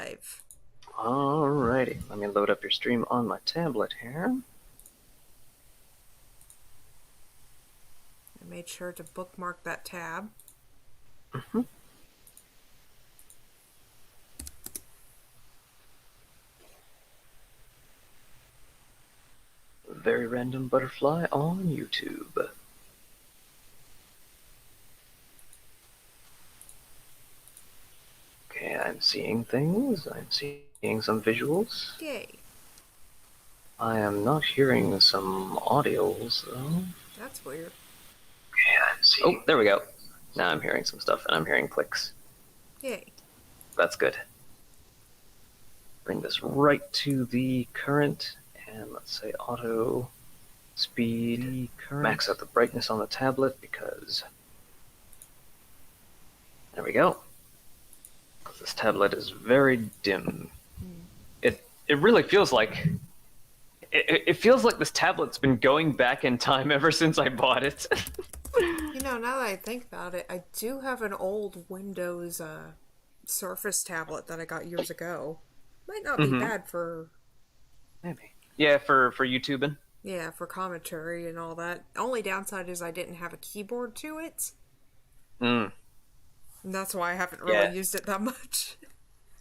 live. Alrighty, let me load up your stream on my tablet here. I made sure to bookmark that tab. Mm-hmm. Very Random Butterfly on YouTube. Okay, I'm seeing things. I'm seeing some visuals. Yay. I am not hearing some audios, though. That's weird. Okay, I'm seeing... Oh, there we go. Now I'm hearing some stuff, and I'm hearing clicks. Yay. That's good. Bring this right to the current, and let's say auto speed. Max out the brightness on the tablet, because... There we go. This tablet is very dim. It really feels like... It feels like this tablet's been going back in time ever since I bought it. Now that I think about it, I do have an old Windows Surface tablet that I got years ago. Might not be bad for... Maybe. Yeah, for YouTubing. Yeah, for commentary and all that. Only downside is I didn't have a keyboard to it. Mm. And that's why I haven't really used it that much.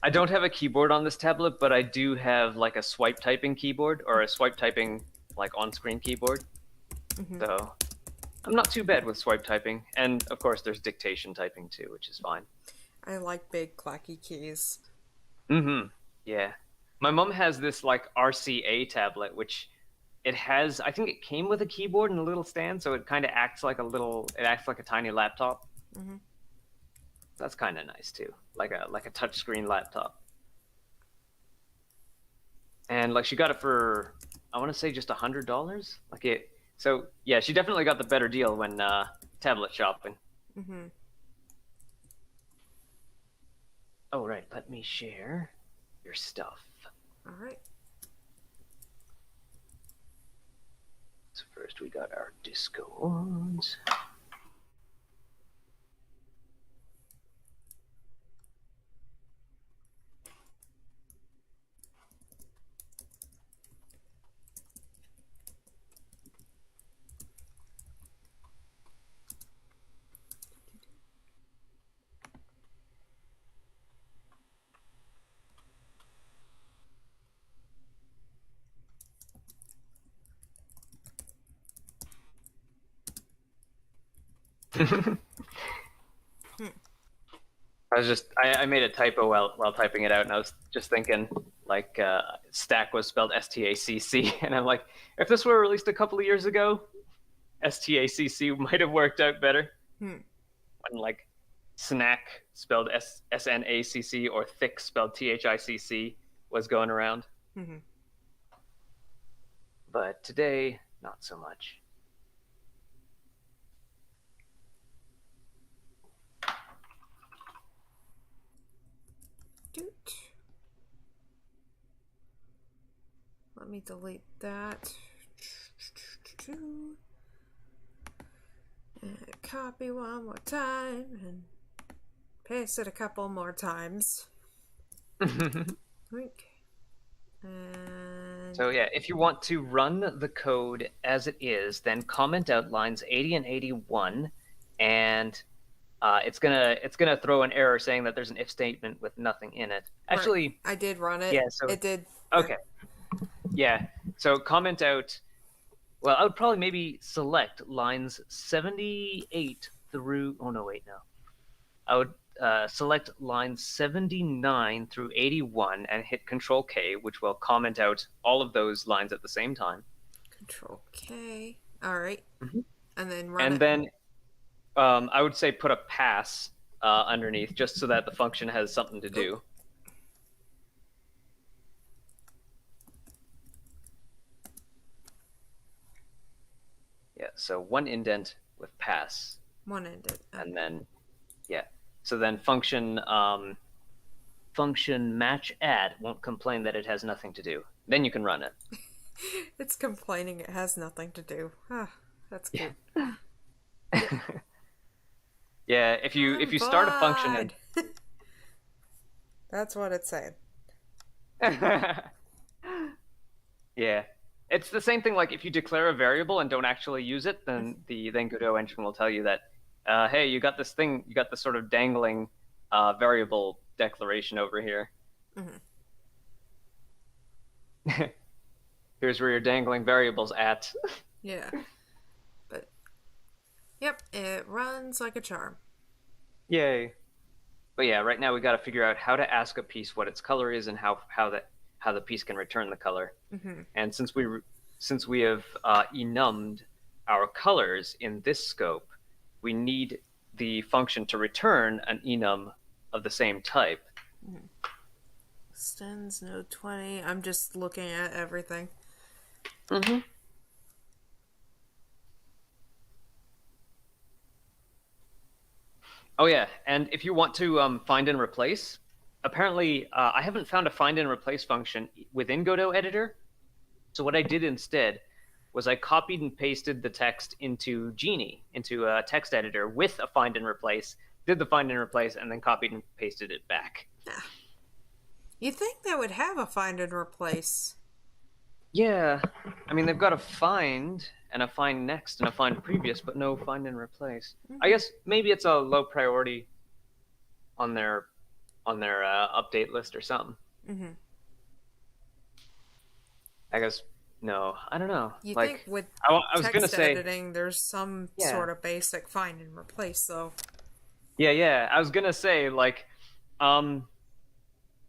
I don't have a keyboard on this tablet, but I do have like a swipe typing keyboard, or a swipe typing like on-screen keyboard. So I'm not too bad with swipe typing, and of course there's dictation typing too, which is fine. I like big clacky keys. Yeah. My mom has this like RCA tablet, which it has, I think it came with a keyboard and a little stand, so it kind of acts like it acts like a tiny laptop. That's kind of nice too, like a touchscreen laptop. And like she got it for, I want to say just $100. Like it. So yeah, she definitely got the better deal when tablet shopping. Oh right, let me share your stuff. All right. So first we got our Discords. I made a typo while typing it out, and I was just thinking like stack was spelled STACC, and I'm like, if this were released a couple of years ago, STACC might have worked out better. When like snack spelled SNACC or thick spelled THICC was going around. But today, not so much. Let me delete that. And copy one more time and paste it a couple more times. Okay. And so yeah, if you want to run the code as it is, then comment out lines 80 and 81, and it's gonna throw an error saying that there's an if statement with nothing in it. Actually, I did run it. Yeah, so it did. Okay. Yeah. So comment out. Well, I would probably maybe select lines 78 through. Oh no, wait, no. I would select lines 79 through 81 and hit Control K, which will comment out all of those lines at the same time. Control K. All right. And then run And it. then I would say put a pass underneath, just so that the function has something to do. Yeah, so one indent with pass. One indent. And then, yeah. So then function match add won't complain that it has nothing to do. Then you can run it. It's complaining it has nothing to do. Ah, that's good. Yeah, if you start a function and that's what it's saying. Yeah. It's the same thing like if you declare a variable and don't actually use it, then the then Godot engine will tell you that, hey, you got this thing, you got this sort of dangling variable declaration over here. Hmm. Here's where your dangling variable's at. Yeah. But yep, it runs like a charm. Yay. But yeah, right now we got to figure out how to ask a piece what its color is and how the piece can return the color. Hmm. And since we have enummed our colors in this scope, we need the function to return an enum of the same type. Extends node 20. I'm just looking at everything. Mm-hmm. Oh yeah, and if you want to find and replace, apparently I haven't found a find and replace function within Godot Editor. So what I did instead was I copied and pasted the text into Genie, into a text editor with a find and replace, did the find and replace, and then copied and pasted it back. You'd think that would have a find and replace. Yeah, I mean they've got a find and a find next and a find previous, but no find and replace. I guess maybe it's a low priority on their update list or something. Mm-hmm. I guess no, I don't know. You Like think with I was gonna text say, editing, there's some yeah, sort of basic find and replace, though. yeah. I was gonna say like, um,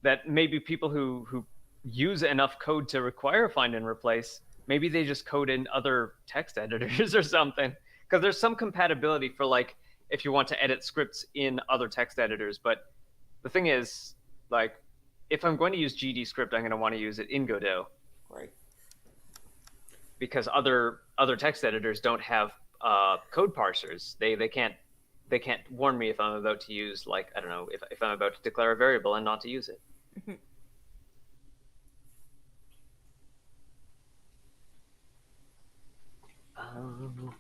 that maybe people who use enough code to require find and replace, maybe they just code in other text editors or something. Because there's some compatibility for like if you want to edit scripts in other text editors, but the thing is, like, if I'm going to use GDScript, I'm going to want to use it in Godot Right. because other text editors don't have code parsers. They can't warn me if I'm about to use like I don't know if I'm about to declare a variable and not to use it.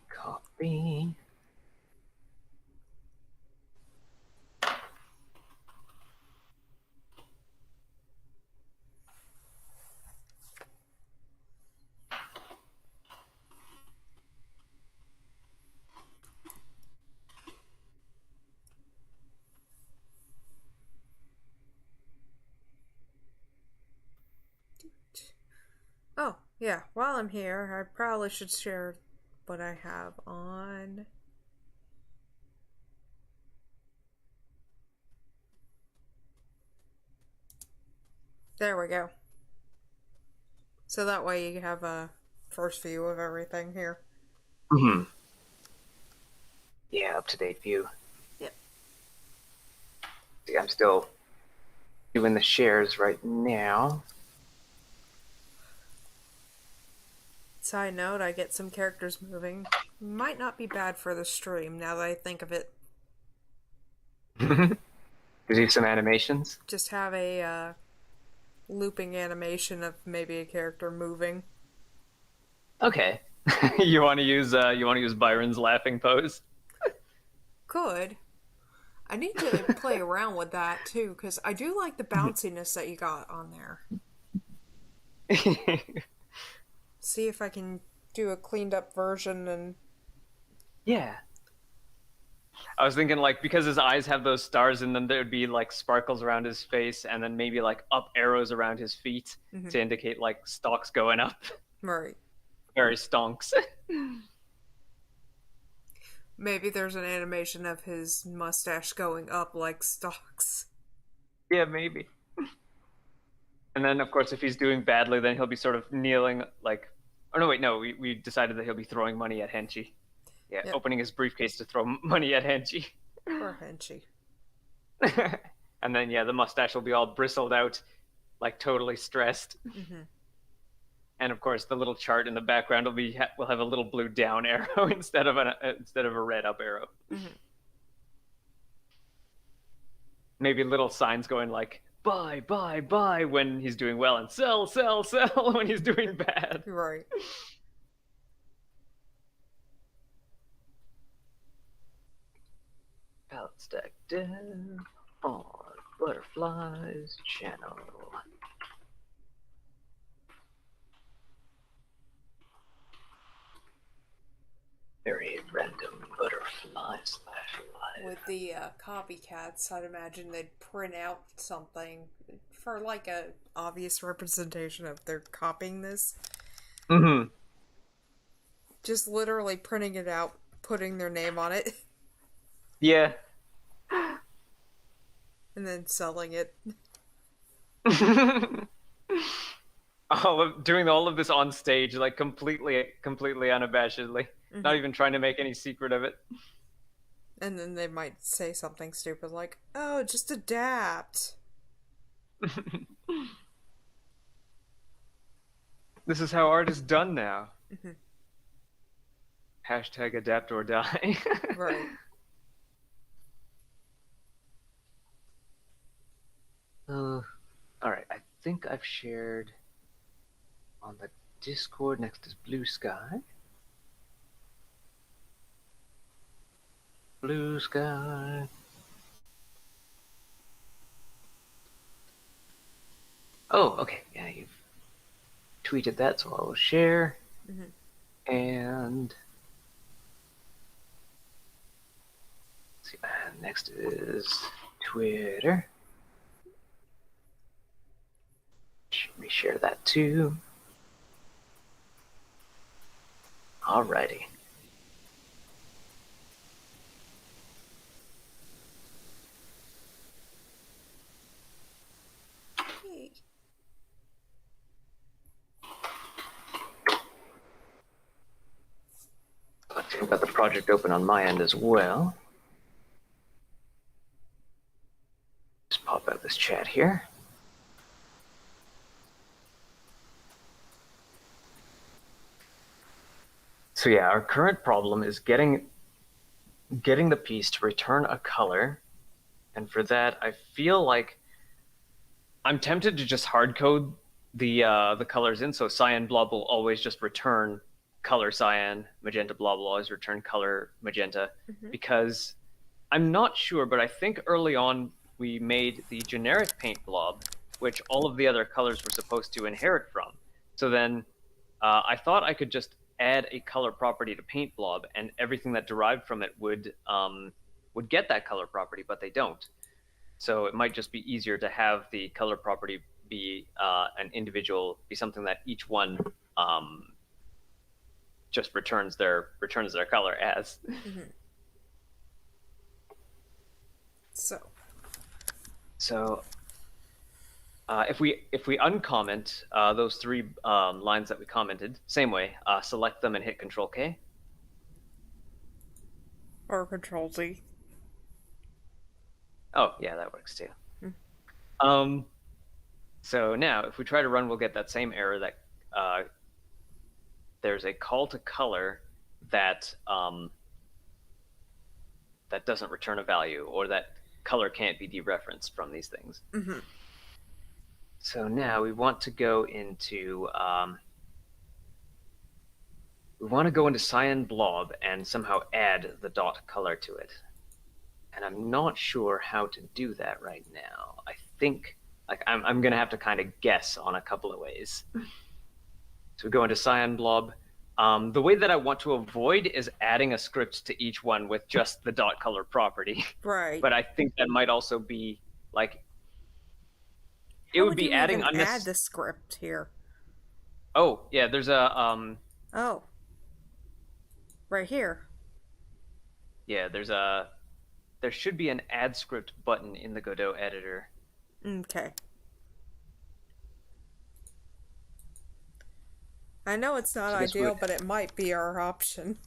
Copy. Oh, yeah. While I'm here, I probably should share what I have on. There we go. So that way you have a first view of everything here. Mm-hmm. Yeah, up to date view. Yep. See, I'm still doing the shares right now. Side note, I get some characters moving. Might not be bad for the stream now that I think of it. Gives you some animations. Just have a looping animation of maybe a character moving. Okay. You want to use Byron's laughing pose? Could. I need to play around with that too, because I do like the bounciness that you got on there. See if I can do a cleaned up version and. Yeah. I was thinking like because his eyes have those stars and then there'd be like sparkles around his face and then maybe like up arrows around his feet to indicate like stalks going up. Right. Very stonks. Maybe there's an animation of his mustache going up like stalks. Yeah, maybe. And then of course if he's doing badly then he'll be sort of kneeling like oh no wait no we decided that he'll be throwing money at Henchy. Yeah, Yep. opening his briefcase to throw money at Henchy. Poor Henchy. And then yeah, the mustache will be all bristled out, like totally stressed. Mm-hmm. And of course, the little chart in the background will have a little blue down arrow instead of a red up arrow. Mm-hmm. Maybe little signs going like buy, buy, buy when he's doing well, and sell, sell, sell when he's doing bad. Right. Palette stack dev on Butterflies channel. Random butterfly slash live. With the copycats, I'd imagine they'd print out something for like a obvious representation of they're copying this. Mm-hmm. Just literally printing it out, putting their name on it, Yeah. and then selling it. Doing all of this on stage, like completely unabashedly, not even trying to make any secret of it. And then they might say something stupid like, "Oh, just adapt." This is how art is done now. Hashtag adapt or die. Right. All right, I think I've shared on the Discord next is Blue Sky. Blue Sky. Oh, okay. Yeah, you've tweeted that, so I will share. And let's see, next is Twitter. Reshare that too. Alrighty. Hey. I've got the project open on my end as well. Just pop out this chat here. So yeah, our current problem is getting the piece to return a color, and for that, I feel like I'm tempted to just hard code the colors in. So cyan blob will always just return color cyan, magenta blob will always return color magenta, because I'm not sure, but I think early on we made the generic paint blob, which all of the other colors were supposed to inherit from. So then I thought I could just add a color property to paint blob, and everything that derived from it would get that color property, but they don't. So it might just be easier to have the color property be an individual, be something that each one just returns their color as. So if we uncomment those three lines that we commented, same way, select them and hit Control K. Or Control Z. Oh yeah, that works too. So now if we try to run, we'll get that same error that there's a call to color that that doesn't return a value, or that color can't be dereferenced from these things. So now we want to go into cyan blob and somehow add the dot color to it. And I'm not sure how to do that right now. I think I'm gonna have to kind of guess on a couple of ways. So we go into cyan blob. The way that I want to avoid is adding a script to each one with just the dot color property. Right. But I think that might also be like, it would be adding add the script here. Oh yeah, there's a Oh. Right here. Yeah, there should be an add script button in the Godot editor. Okay. I know it's not ideal, but it might be our option.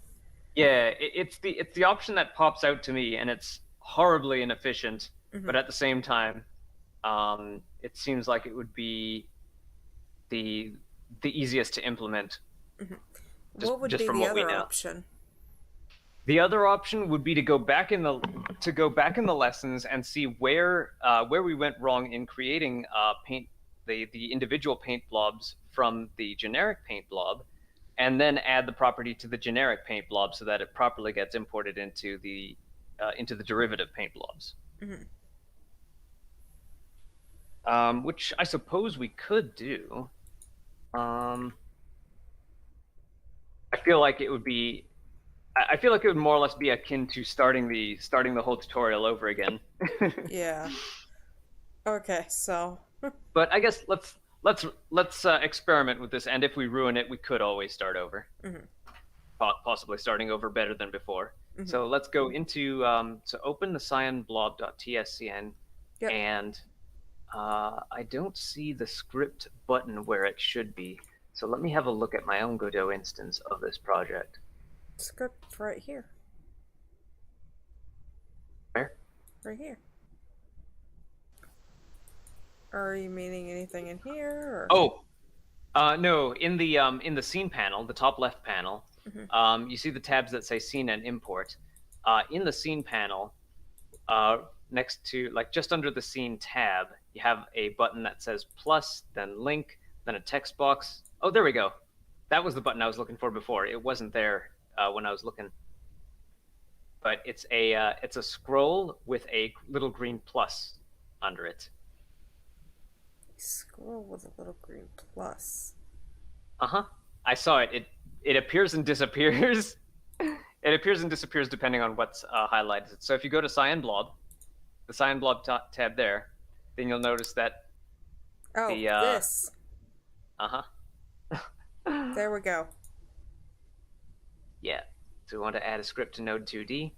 Yeah, it's the option that pops out to me, and it's horribly inefficient. But at the same time, it seems like it would be the easiest to implement. What would be the other option? The other option would be to go back in the lessons and see where we went wrong in creating the individual paint blobs from the generic paint blob, and then add the property to the generic paint blob so that it properly gets imported into the derivative paint blobs. Which I suppose we could do. I feel like it would be I feel like it would more or less be akin to starting the whole tutorial over again. Yeah. Okay, so But I guess let's experiment with this, and if we ruin it, we could always start over, mhm, possibly starting over better than before. mhm. So let's go into so open the cyanblob.tscn, Yep. and I don't see the script button where it should be. So let me have a look at my own Godot instance of this project. Script right here. Where? Right here. Are you meaning anything in here or Oh, no, in the scene panel, the top left panel, Mhm. you see the tabs that say scene and import. In the scene panel, next to like just under the scene tab, you have a button that says plus, then link, then a text box. Oh, there we go. That was the button I was looking for before. It wasn't there when I was looking. But it's a scroll with a little green plus under it. scroll with a little green plus? Uh-huh. I saw it. It appears and disappears. It appears and disappears depending on what's highlighted. So if you go to Cyan Blob, the Cyan Blob tab there, then you'll notice that Oh, the this. uh-huh. There we go. Yeah. So we want to add a script to Node 2D.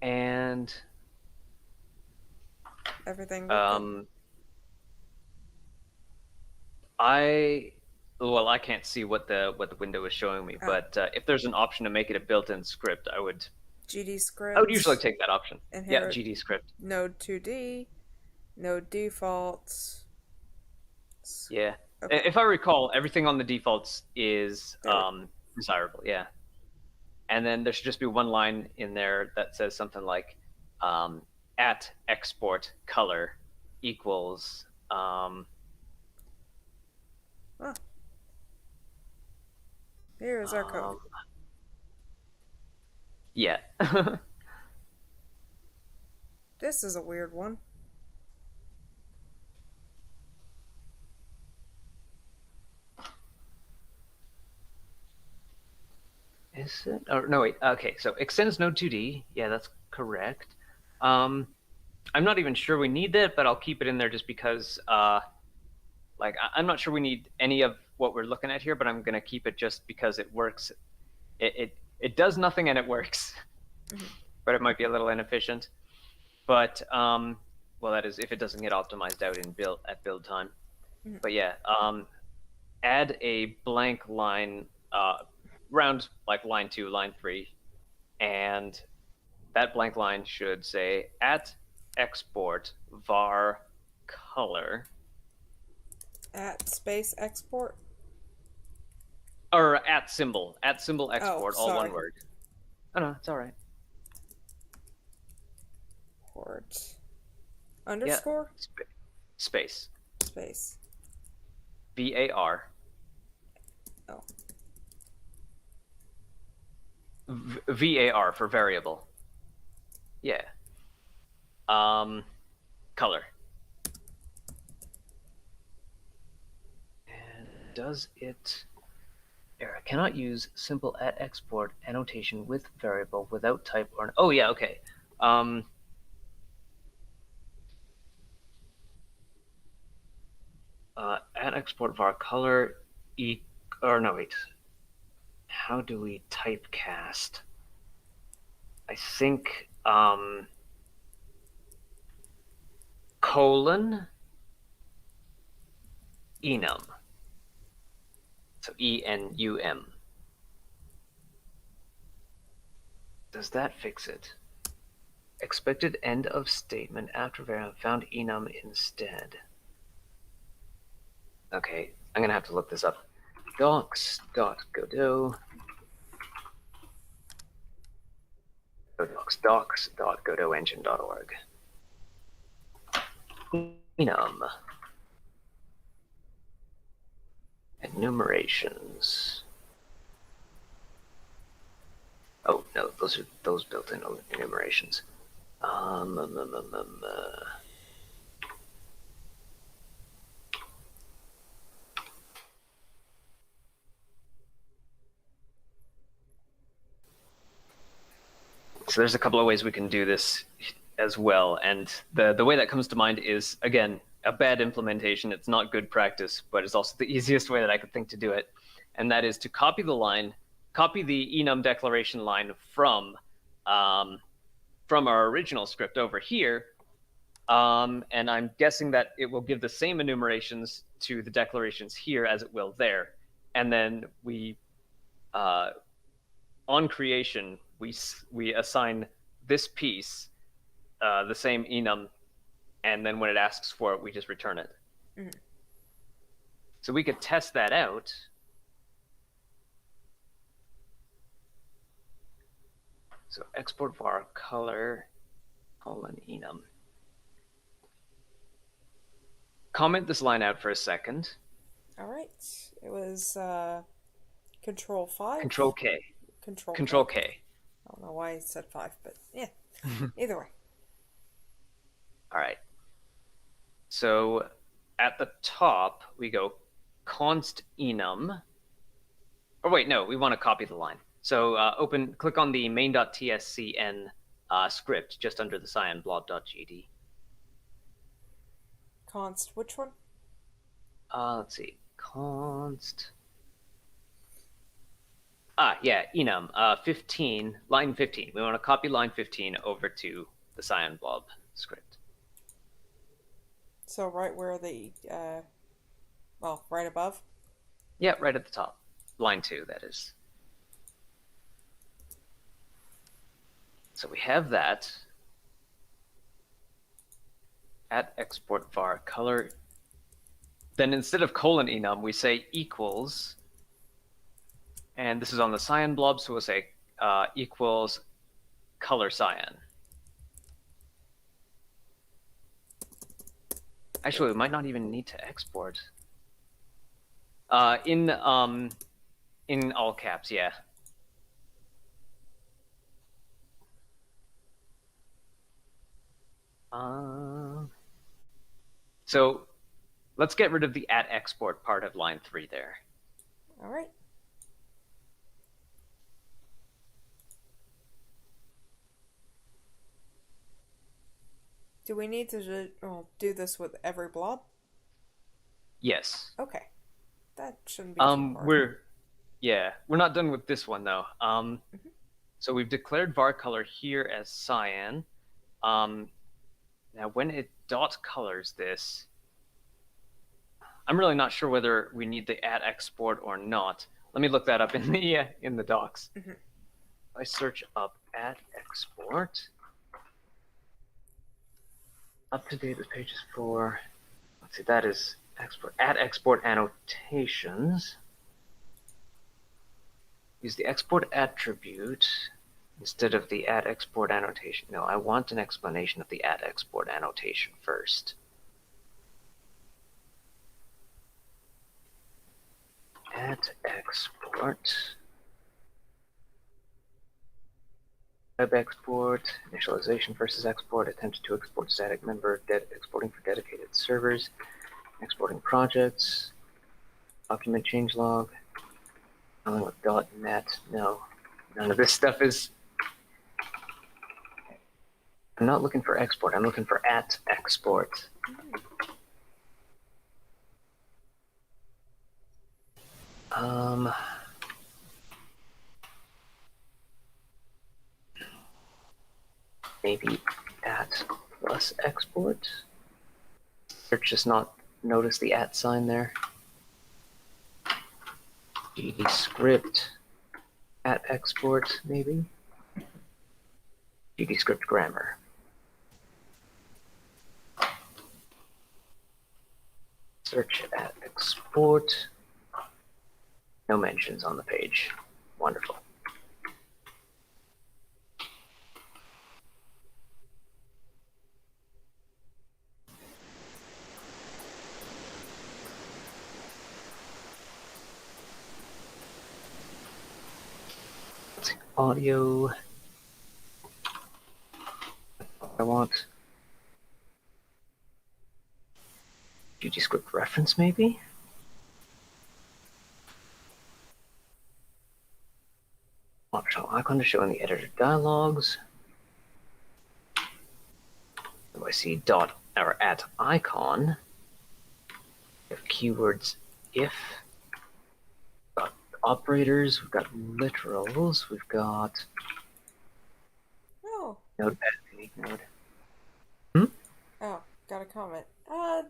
And Everything I can't see what the window is showing me, but if there's an option to make it a built-in script, GD I would script. usually take that option. Yeah, Inherit GD script. Node 2D. Node defaults. Yeah. Okay. If I recall, everything on the defaults is desirable. Yeah. And then there should just be one line in there that says something like at export color equals Here is our code. Yeah. This is a weird one. Is it? Or no, wait. Okay, so extends node 2D. Yeah, that's correct. I'm not even sure we need that, but I'll keep it in there just because, like, I'm not sure we need any of what we're looking at here, but I'm gonna keep it just because it works. It does nothing and it works, but it might be a little inefficient. But well, that is if it doesn't get optimized out in build time. But yeah, add a blank line round like line 2, line 3, and that blank line should say at export var color At space export. or at symbol export, all sorry. one word. Oh no, it's all right. Port underscore Space space. VAR. Oh. VAR for variable. Yeah. Color. And does it error cannot use simple at export annotation with variable without type or oh yeah, okay. At export var color or no wait. How do we typecast? I think colon enum. So ENUM. Does that fix it? Expected end of statement after variable found enum instead. Okay, I'm gonna have to look this up. Docs.godot. Docs.godotengine.org. Enum. Enumerations. Oh no, those are those built-in enumerations. So there's a couple of ways we can do this as well. And the way that comes to mind is, again, a bad implementation. It's not good practice, but it's also the easiest way that I could think to do it. And that is to copy the enum declaration line from our original script over here. And I'm guessing that it will give the same enumerations to the declarations here as it will there. And then we, on creation, we assign this piece the same enum, and then when it asks for it, we just return it. Mm-hmm. So we could test that out. So export var color :enum. Comment this line out for a second. All right. It was Control 5. Control K. Control K. I don't know why I said 5, but yeah. Either way. All right. So at the top, we go const enum. Or wait, no, we want to copy the line. So click on the main.tscn script just under the cyanblob.gd. Const, which one? Let's see. Const. Yeah, enum 15, line 15. We want to copy line 15 over to the cyanblob script. So right where the, right above? Yeah, right at the top. Line 2, that is. So we have that. At export var color. Then instead of :enum, we say equals. And this is on the cyan blob, so we'll say equals color cyan. Actually, we might not even need to export. In all caps, yeah. So let's get rid of the at export part of line 3 there. All right. Do we need to do this with every blob? Yes. Okay. That shouldn't be too hard. We're not done with this one though. So we've declared var color here as cyan. Now when it dot colors this, I'm really not sure whether we need the at export or not. Let me look that up in the docs. I search up at export. Up to date, this page is for, let's see, that is export annotations. Use the export attribute instead of the export annotation. No, I want an explanation of the export annotation first. Export. Web export, initialization versus export, attempted to export static member, exporting for dedicated servers, exporting projects, document changelog, dealing with .NET. No, none of this stuff is. I'm not looking for export. I'm looking for at export. Maybe at plus export. Search just not notice the at sign there. GD script at export, maybe. GD script grammar. Search at export. No mentions on the page. Wonderful. Audio. I want GD script reference, maybe. Optional icon to show in the editor dialogues. see dot or at icon. We have keywords if. We've got operators. We've got literals. We've got Oh. notepad, unique node. Hmm? Oh, got a comment.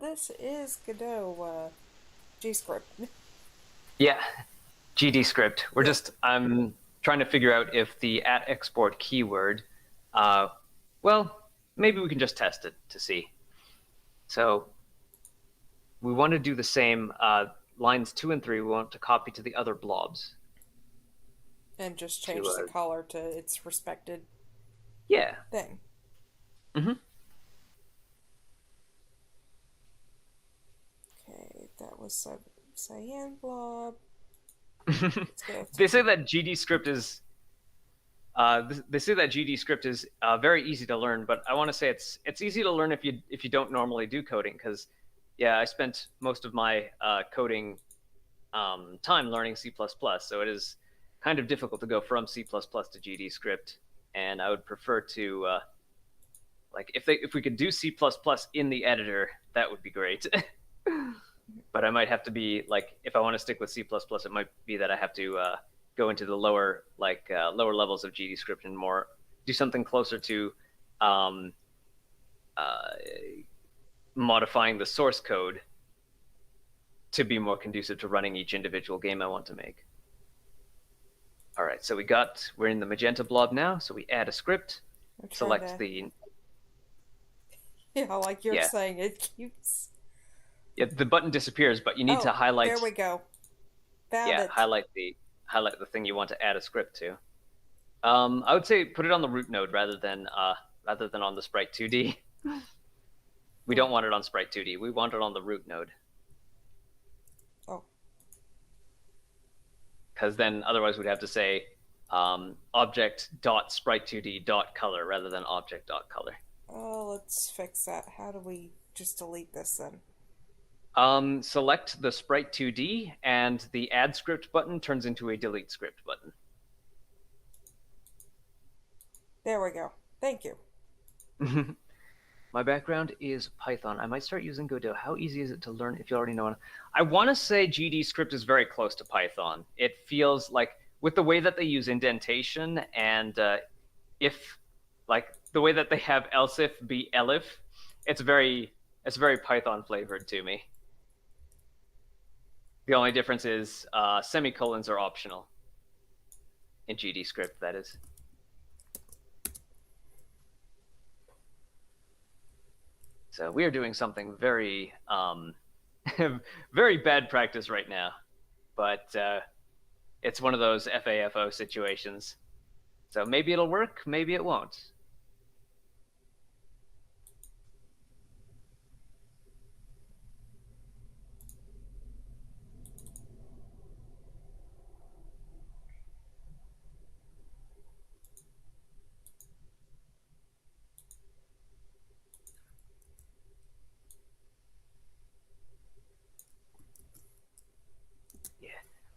This is Godot, GScript. Yeah, GD script. I'm trying to figure out if the at export keyword, well, maybe we can just test it to see. So we want to do the same. Lines 2 and 3, we want to copy to the other blobs. And just change the color to its respected thing. Mm-hmm. Okay, that was cyan blob. They say that GD script is very easy to learn, but I want to say it's easy to learn if you don't normally do coding, because I spent most of my coding time learning C++, so it is kind of difficult to go from C++ to GD script, and I would prefer to like if we could do C++ in the editor, that would be great. But I might have to be like, if I want to stick with C++, it might be that I have to go into the lower levels of GD script and more do something closer to modifying the source code to be more conducive to running each individual game I want to make. All right, so we're in the magenta blob now, so we add a script, select the... Yeah, like you're saying, it keeps... Yeah, the button disappears, but you need to highlight... There we go. Found it. highlight the thing you want to add a script to. I would say put it on the root node rather than on the Sprite 2D. We don't want it on Sprite 2D. We want it on the root node. Oh. Because then otherwise we'd have to say object.sprite2d.color rather than object.color. Oh, let's fix that. How do we just delete this then? Select the Sprite 2D, and the add script button turns into a delete script button. There we go. Thank you. My background is Python. I might start using Godot. How easy is it to learn if you already know it? I want to say GD script is very close to Python. It feels like, with the way that they use indentation and if, like, the way that they have else if be elif, it's very Python flavored to me. The only difference is semicolons are optional in GD script, that is. So we are doing something very, very bad practice right now, but it's one of those FAFO situations. So maybe it'll work, maybe it won't.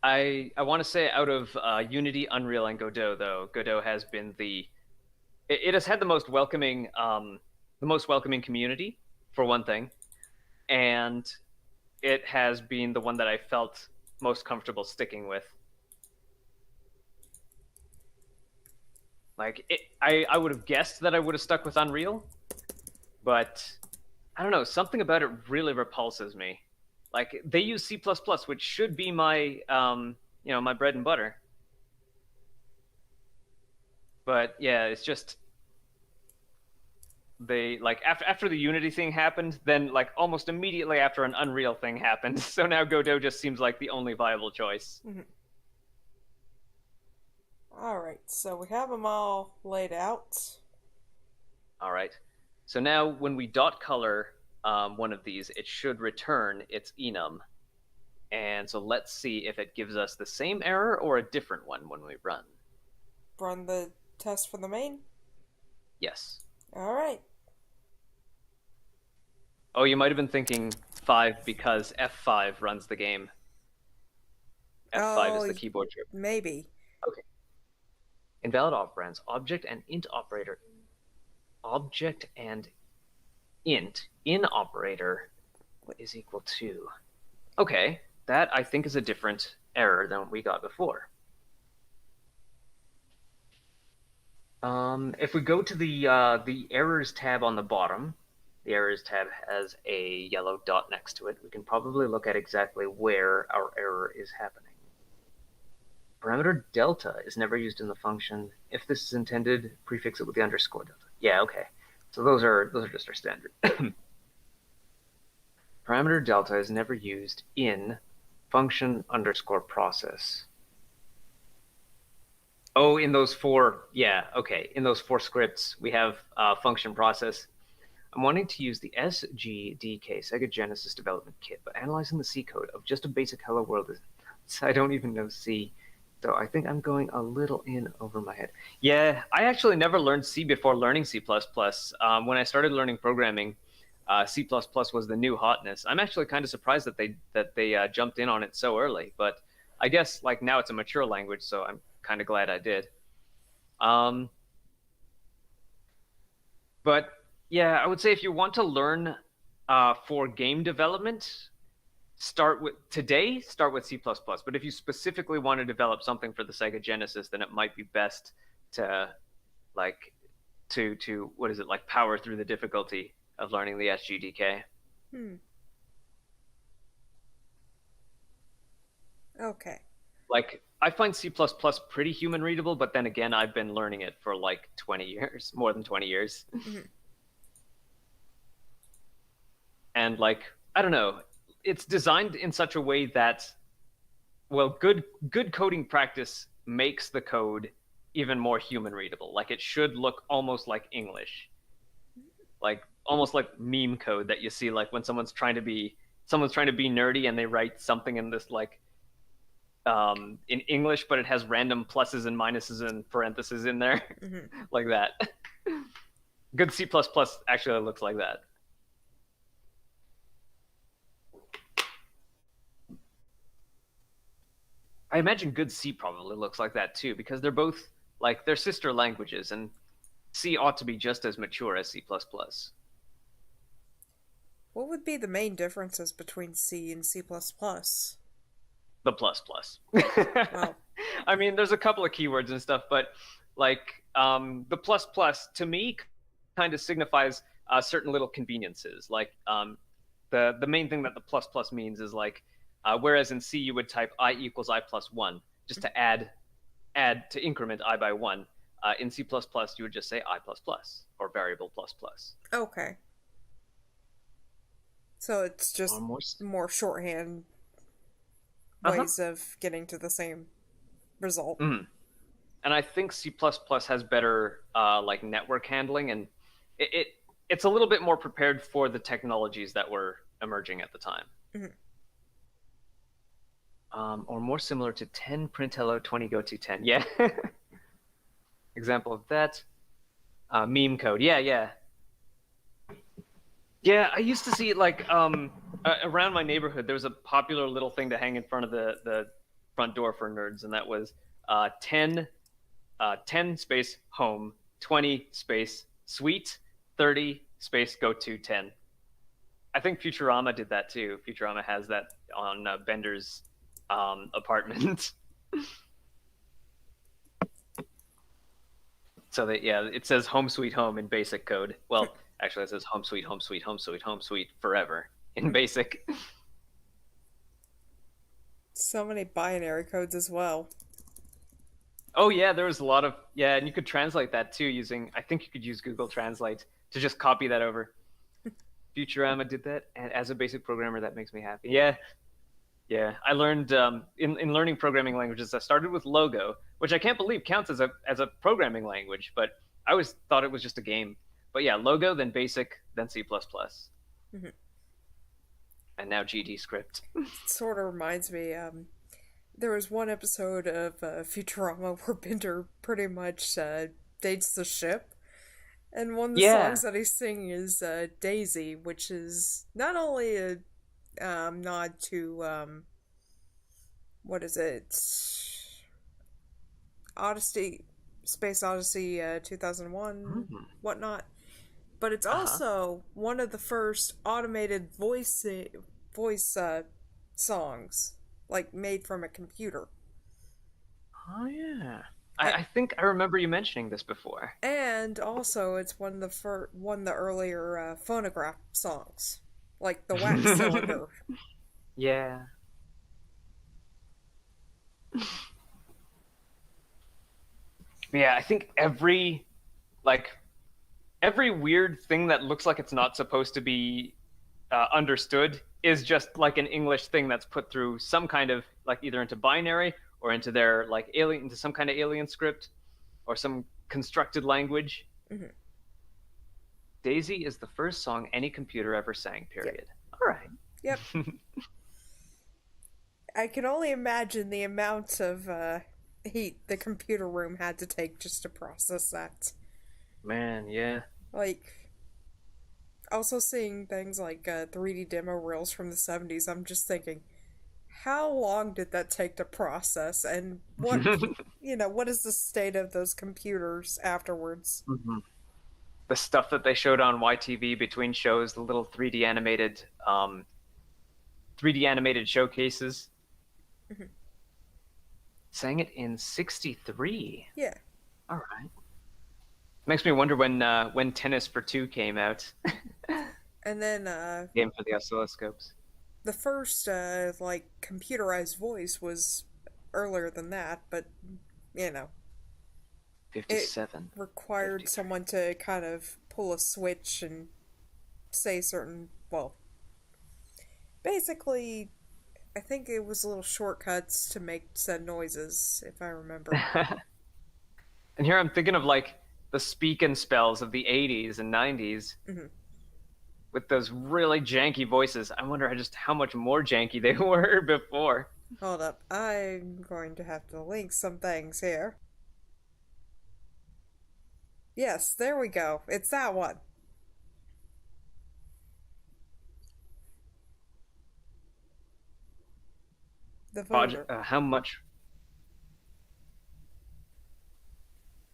I want to say out of Unity, Unreal, and Godot, though, Godot has been it has had the most welcoming community, for one thing, and it has been the one that I felt most comfortable sticking with. Like, I would have guessed that I would have stuck with Unreal, but I don't know, something about it really repulses me. Like, they use C++, which should be my, my bread and butter. But yeah, it's just they like after the Unity thing happened, then like almost immediately after an Unreal thing happened. So now Godot just seems like the only viable choice. Mm-hmm. All right, so we have them all laid out. All right, so now when we dot color one of these, it should return its enum. And so let's see if it gives us the same error or a different one when we run. Run the test for the main? Yes. All right. Oh, you might have been thinking 5 because F5 runs the game. F5 is the keyboard trip. Maybe. Okay. Invalid operands. Object and int operator. Object and int in operator is equal to. Okay, that I think is a different error than we got before. If we go to the errors tab on the bottom, the errors tab has a yellow dot next to it. We can probably look at exactly where our error is happening. Parameter delta is never used in the function. If this is intended, prefix it with the underscore delta. Yeah, okay. So those are just our standard. Parameter delta is never used in function underscore process. Oh, in those four, yeah, okay. In those four scripts, we have function process. I'm wanting to use the SGDK Sega Genesis Development Kit, but analyzing the C code of just a basic Hello World is, I don't even know C. So I think I'm going a little in over my head. Yeah, I actually never learned C before learning C++. When I started learning programming, C++ was the new hotness. I'm actually kind of surprised that they jumped in on it so early, but I guess like now it's a mature language, so I'm kind of glad I did. But yeah, I would say if you want to learn for game development, start with C++. But if you specifically want to develop something for the Sega Genesis, then it might be best to like to what is it, like power through the difficulty of learning the SGDK. Okay. Like I find C++ pretty human readable, but then again, I've been learning it for like 20 years, more than 20 years. And like, I don't know, it's designed in such a way that, well, good coding practice makes the code even more human readable. Like it should look almost like English, like almost like meme code that you see like when someone's trying to be nerdy and they write something in this like in English, but it has random pluses and minuses and parentheses in there, like that. Good C++ actually looks like that. I imagine good C probably looks like that too, because they're both like they're sister languages, and C ought to be just as mature as C++. What would be the main differences between C and C++? The plus plus. Wow. I mean, there's a couple of keywords and stuff, but like the plus plus to me kind of signifies certain little conveniences. Like the main thing that the plus plus means is like whereas in C you would type I equals I plus one just to add to increment I by one. In C++ you would just say I plus plus or variable plus plus. Okay. So it's just more shorthand ways of getting to the same result. And I think C++ has better like network handling, and it's a little bit more prepared for the technologies that were emerging at the time. Or more similar to 10 print hello 20 go to 10. Yeah. Example of that. Meme code. Yeah. Yeah, I used to see it like around my neighborhood. There was a popular little thing to hang in front of the front door for nerds, and that was 10 space home, 20 space suite, 30 space go to 10. I think Futurama did that too. Futurama has that on Bender's apartment. So that yeah, it says home sweet home in basic code. Well, actually it says home sweet home sweet home sweet home sweet forever in basic. So many binary codes as well. Oh yeah, there was a lot of and you could translate that too using I think you could use Google Translate to just copy that over. Futurama did that, and as a basic programmer that makes me happy. Yeah, I learned in learning programming languages. I started with Logo, which I can't believe counts as a programming language, but I always thought it was just a game. But yeah, Logo, then Basic, then C++, and now GD Script. It sort of reminds me. There was one episode of Futurama where Bender pretty much dates the ship, and one of the songs that he's singing is Daisy, which is not only a nod to what is it, Odyssey, Space Odyssey 2001, whatnot, but it's also one of the first automated voice songs, like made from a computer. Oh yeah. I think I remember you mentioning this before. And also, it's one of the earlier phonograph songs, like the wax cylinder. Yeah. Yeah, I think like every weird thing that looks like it's not supposed to be understood is just like an English thing that's put through some kind of like either into binary or into their like alien into some kind of alien script or some constructed language. Mm-hmm. Daisy is the first song any computer ever sang. Period. Yep. All right. Yep. I can only imagine the amount of heat the computer room had to take just to process that. Man, yeah. Like, also seeing things like 3D demo reels from the 70s, I'm just thinking, how long did that take to process? And what, what is the state of those computers afterwards? Mhm. The stuff that they showed on YTV between shows, the little 3D animated showcases. Mm-hmm. Sang it in '63. Yeah. All right. Makes me wonder when Tennis for Two came out. And then Game for the oscilloscopes. the first like computerized voice was earlier than that, but you know, it 57. required 53. someone to kind of pull a switch and say certain, well, basically, I think it was little shortcuts to make said noises, if I remember. And here I'm thinking of like the speak and spells of the '80s and '90s Mm-hmm. with those really janky voices. I wonder just how much more janky they were before. Hold up, I'm going to have to link some things here. Yes, there we go. It's that one. The voter. How much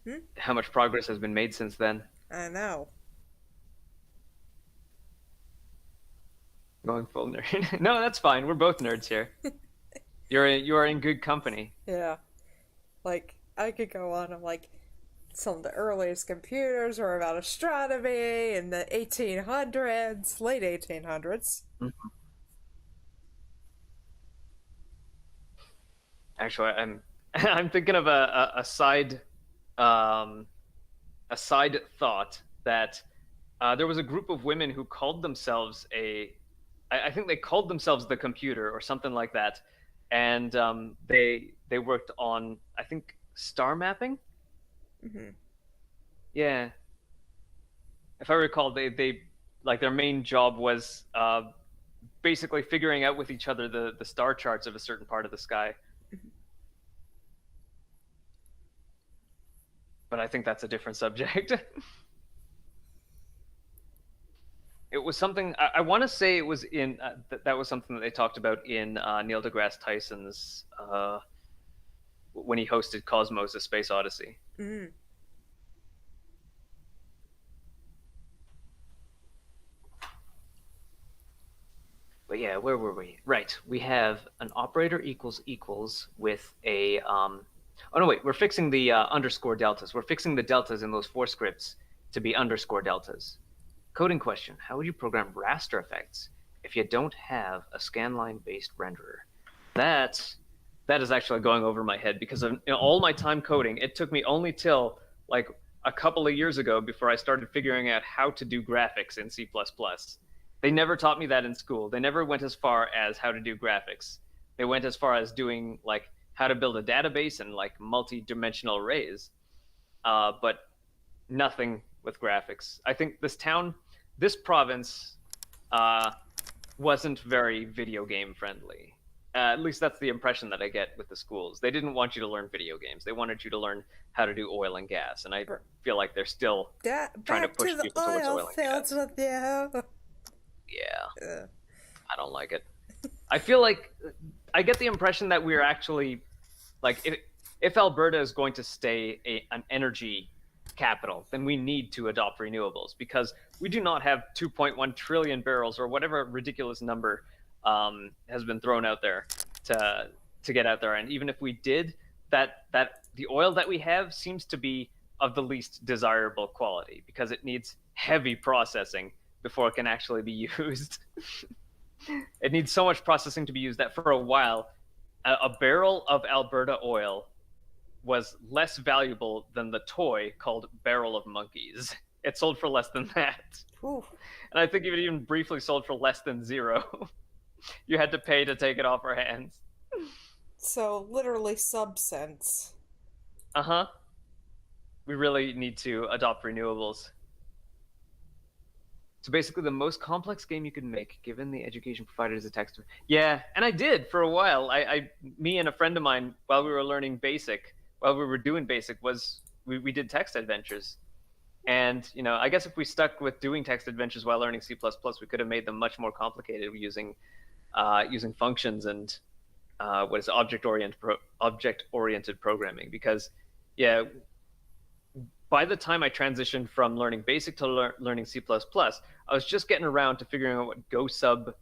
Hmm? how much progress has been made since then? I know. Going full nerd. No, that's fine. We're both nerds here. You are in good company. Yeah. Like, I could go on. I'm like, some of the earliest computers were about astronomy in the 1800s, late 1800s. Actually, I'm I'm thinking of um, a side thought that there was a group of women who called themselves I think they called themselves the computer or something like that, and they worked on I think star mapping. Mm-hmm. Yeah, if I recall, they like their main job was basically figuring out with each other the star charts of a certain part of the sky. But I think that's a different subject. It was something I want to say it was in that was something that they talked about in Neil deGrasse Tyson's when he hosted Cosmos: A Space Odyssey. Mm-hmm. But yeah, where were we? Right, we have an operator equals equals with a oh no, wait, we're fixing the underscore deltas. We're fixing the deltas in those four scripts to be underscore deltas. Coding question: how would you program raster effects if you don't have a scanline-based renderer? That is actually going over my head because of all my time coding. It took me only till like a couple of years ago before I started figuring out how to do graphics in C++. They never taught me that in school. They never went as far as how to do graphics. They went as far as doing like how to build a database and like multi-dimensional arrays, but nothing with graphics. I think this province, wasn't very video game friendly. At least that's the impression that I get with the schools. They didn't want you to learn video games. They wanted you to learn how to do oil and gas, and I feel like they're still trying to push people towards oil and gas. With you. Yeah, I don't like it. I feel like I get the impression that we're actually like if Alberta is going to stay an energy capital, then we need to adopt renewables, because we do not have 2.1 trillion barrels or whatever ridiculous number has been thrown out there to get out there. And even if we did, that the oil that we have seems to be of the least desirable quality, because it needs heavy processing before it can actually be used. It needs so much processing to be used that for a while, a barrel of Alberta oil was less valuable than the toy called Barrel of Monkeys. It sold for less than that. Ooh. And I think it even briefly sold for less than zero. You had to pay to take it off our hands. So, literally sub-cents. Uh-huh. We really need to adopt renewables. So basically the most complex game you could make, given the education provided as a text. Yeah, and I did for a while. Me and a friend of mine, while we were learning BASIC, while we were doing BASIC, we did text adventures. And, I guess if we stuck with doing text adventures while learning C++, we could have made them much more complicated using functions and object-oriented programming. Because, yeah, by the time I transitioned from learning BASIC to learning C++, I was just getting around to figuring out what GoSub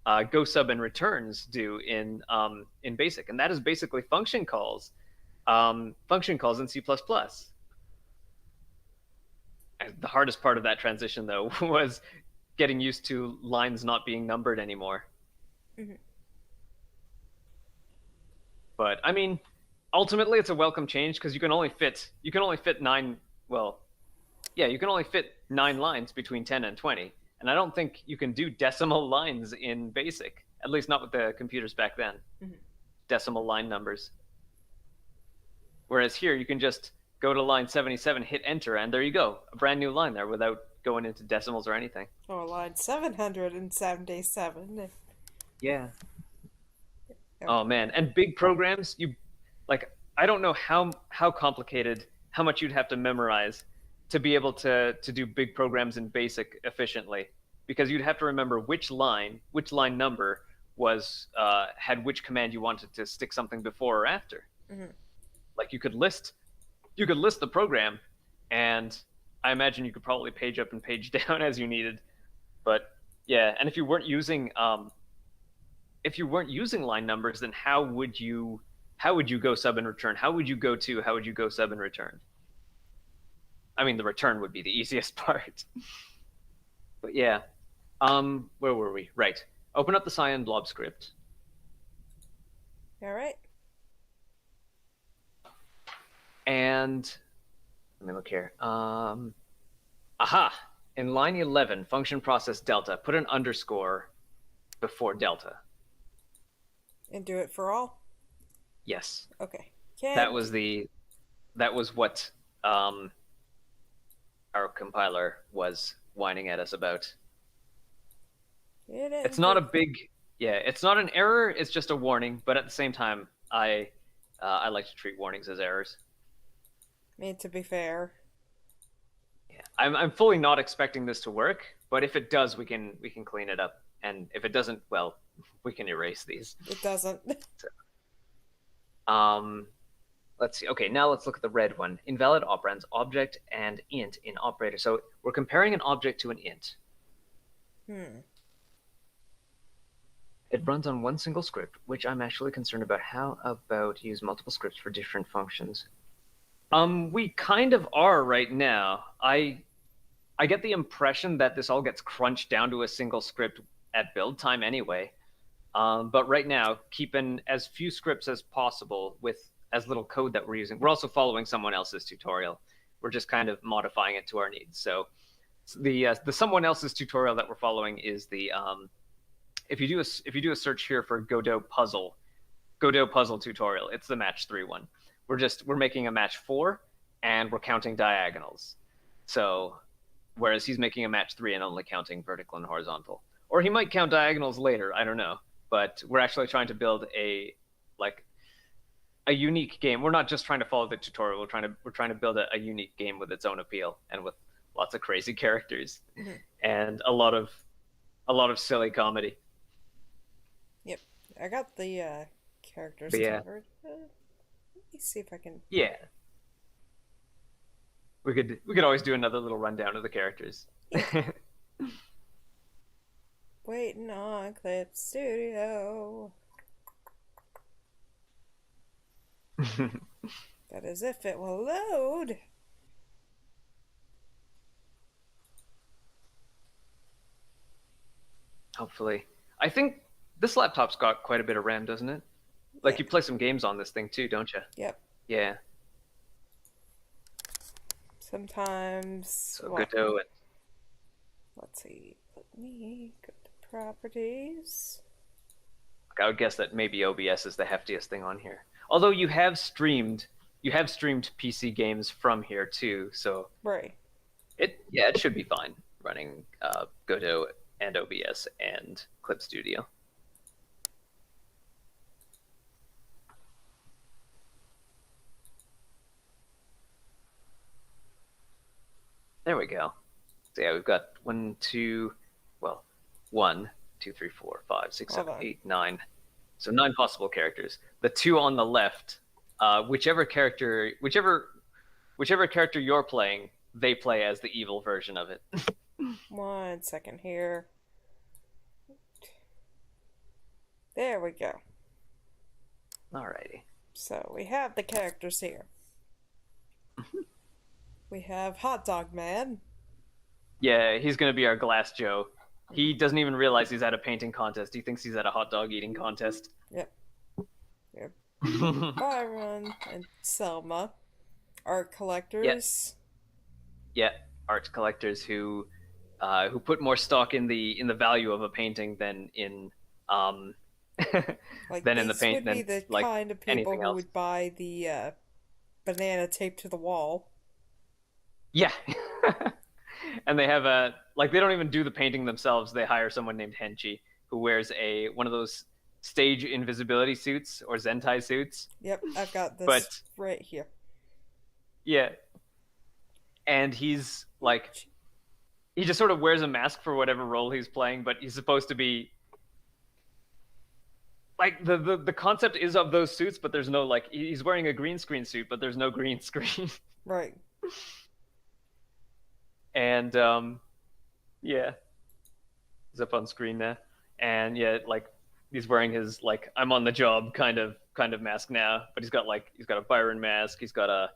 and returns do in BASIC, and that is basically function calls in C++. The hardest part of that transition, though, was getting used to lines not being numbered anymore. Mm-hmm. But I mean, ultimately, it's a welcome change, because you can only fit 9. Well, yeah, you can only fit 9 lines between 10 and 20, and I don't think you can do decimal lines in BASIC. At least not with the computers back then. Mm-hmm. Decimal line numbers. Whereas here, you can just go to line 77, hit enter, and there you go, a brand new line there without going into decimals or anything. Or line 777. Yeah. Oh man, and big programs, I don't know how complicated, how much you'd have to memorize to be able to do big programs in BASIC efficiently, because you'd have to remember which line number was had which command you wanted to stick something before or after. Mm-hmm. Like you could list the program, and I imagine you could probably page up and page down as you needed. But yeah, and if you weren't using line numbers, then how would you go sub and return? How would you go sub and return? I mean, the return would be the easiest part. But yeah. Where were we? Right. Open up the Cyan blob script. All right. And let me look here. Aha! In line 11, function process delta, put an underscore before delta. And do it for all? Yes. Okay. That was what our compiler was whining at us about. It's not a big, it's not an error, it's just a warning, but at the same time, I like to treat warnings as errors. I mean, to be fair. Yeah, I'm fully not expecting this to work, but if it does, we can clean it up, and if it doesn't, well, we can erase these. It doesn't. So, let's see. Okay, now let's look at the red one. Invalid operands, object and int in operator. So we're comparing an object to an int. It runs on one single script, which I'm actually concerned about. How about use multiple scripts for different functions? We kind of are right now. I get the impression that this all gets crunched down to a single script at build time anyway. But right now, keeping as few scripts as possible with as little code that we're using. We're also following someone else's tutorial. We're just kind of modifying it to our needs. So the someone else's tutorial that we're following is the if you do a search here for Godot puzzle tutorial, it's the match 3 one. We're making a match 4 and we're counting diagonals. So whereas he's making a match 3 and only counting vertical and horizontal. Or he might count diagonals later, I don't know. But we're actually trying to build a unique game. We're not just trying to follow the tutorial. We're trying to build a unique game with its own appeal and with lots of crazy characters and a lot of silly comedy. Yep, I got the characters covered. Let me see if I can. Yeah. We could always do another little rundown of the characters. Waiting on Clip Studio. That is if it will load. Hopefully. I think this laptop's got quite a bit of RAM, doesn't it? Like, Yeah. you play some games on this thing too, don't you? Yep. Yeah. Sometimes. So Well, Godot. let's see. Let me go to properties. I would guess that maybe OBS is the heftiest thing on here. Although you have streamed PC games from here too, so Right. it should be fine running Godot and OBS and Clip Studio. There we go. So yeah, we've got 1, 2, well, 1, 2, 3, 4, 5, 6, 7, 8, 9. So 9 possible characters. The 2 on the left, whichever character you're playing, they play as the evil version of it. 1 second here. There we go. Alrighty. So we have the characters here. We have Hot Dog Man. Yeah, he's gonna be our Glass Joe. He doesn't even realize he's at a painting contest. He thinks he's at a hot dog eating contest. Yep. Byron and Selma, art collectors. Yeah, art collectors who put more stock in the value of a painting than in Like than in the these paint would be than the like kind of people anything who else. would buy the banana taped to the wall. Yeah. And they have they don't even do the painting themselves. They hire someone named Henchi who wears one of those stage invisibility suits or Zentai suits. Yep, I've got this But right here. yeah. And he's like he just sort of wears a mask for whatever role he's playing, but he's supposed to be like the concept is of those suits, but there's no like he's wearing a green screen suit, but there's no green screen. Right. And yeah, he's up on screen there, and yeah, like he's wearing his like I'm on the job kind of mask now, but he's got a Byron mask, he's got a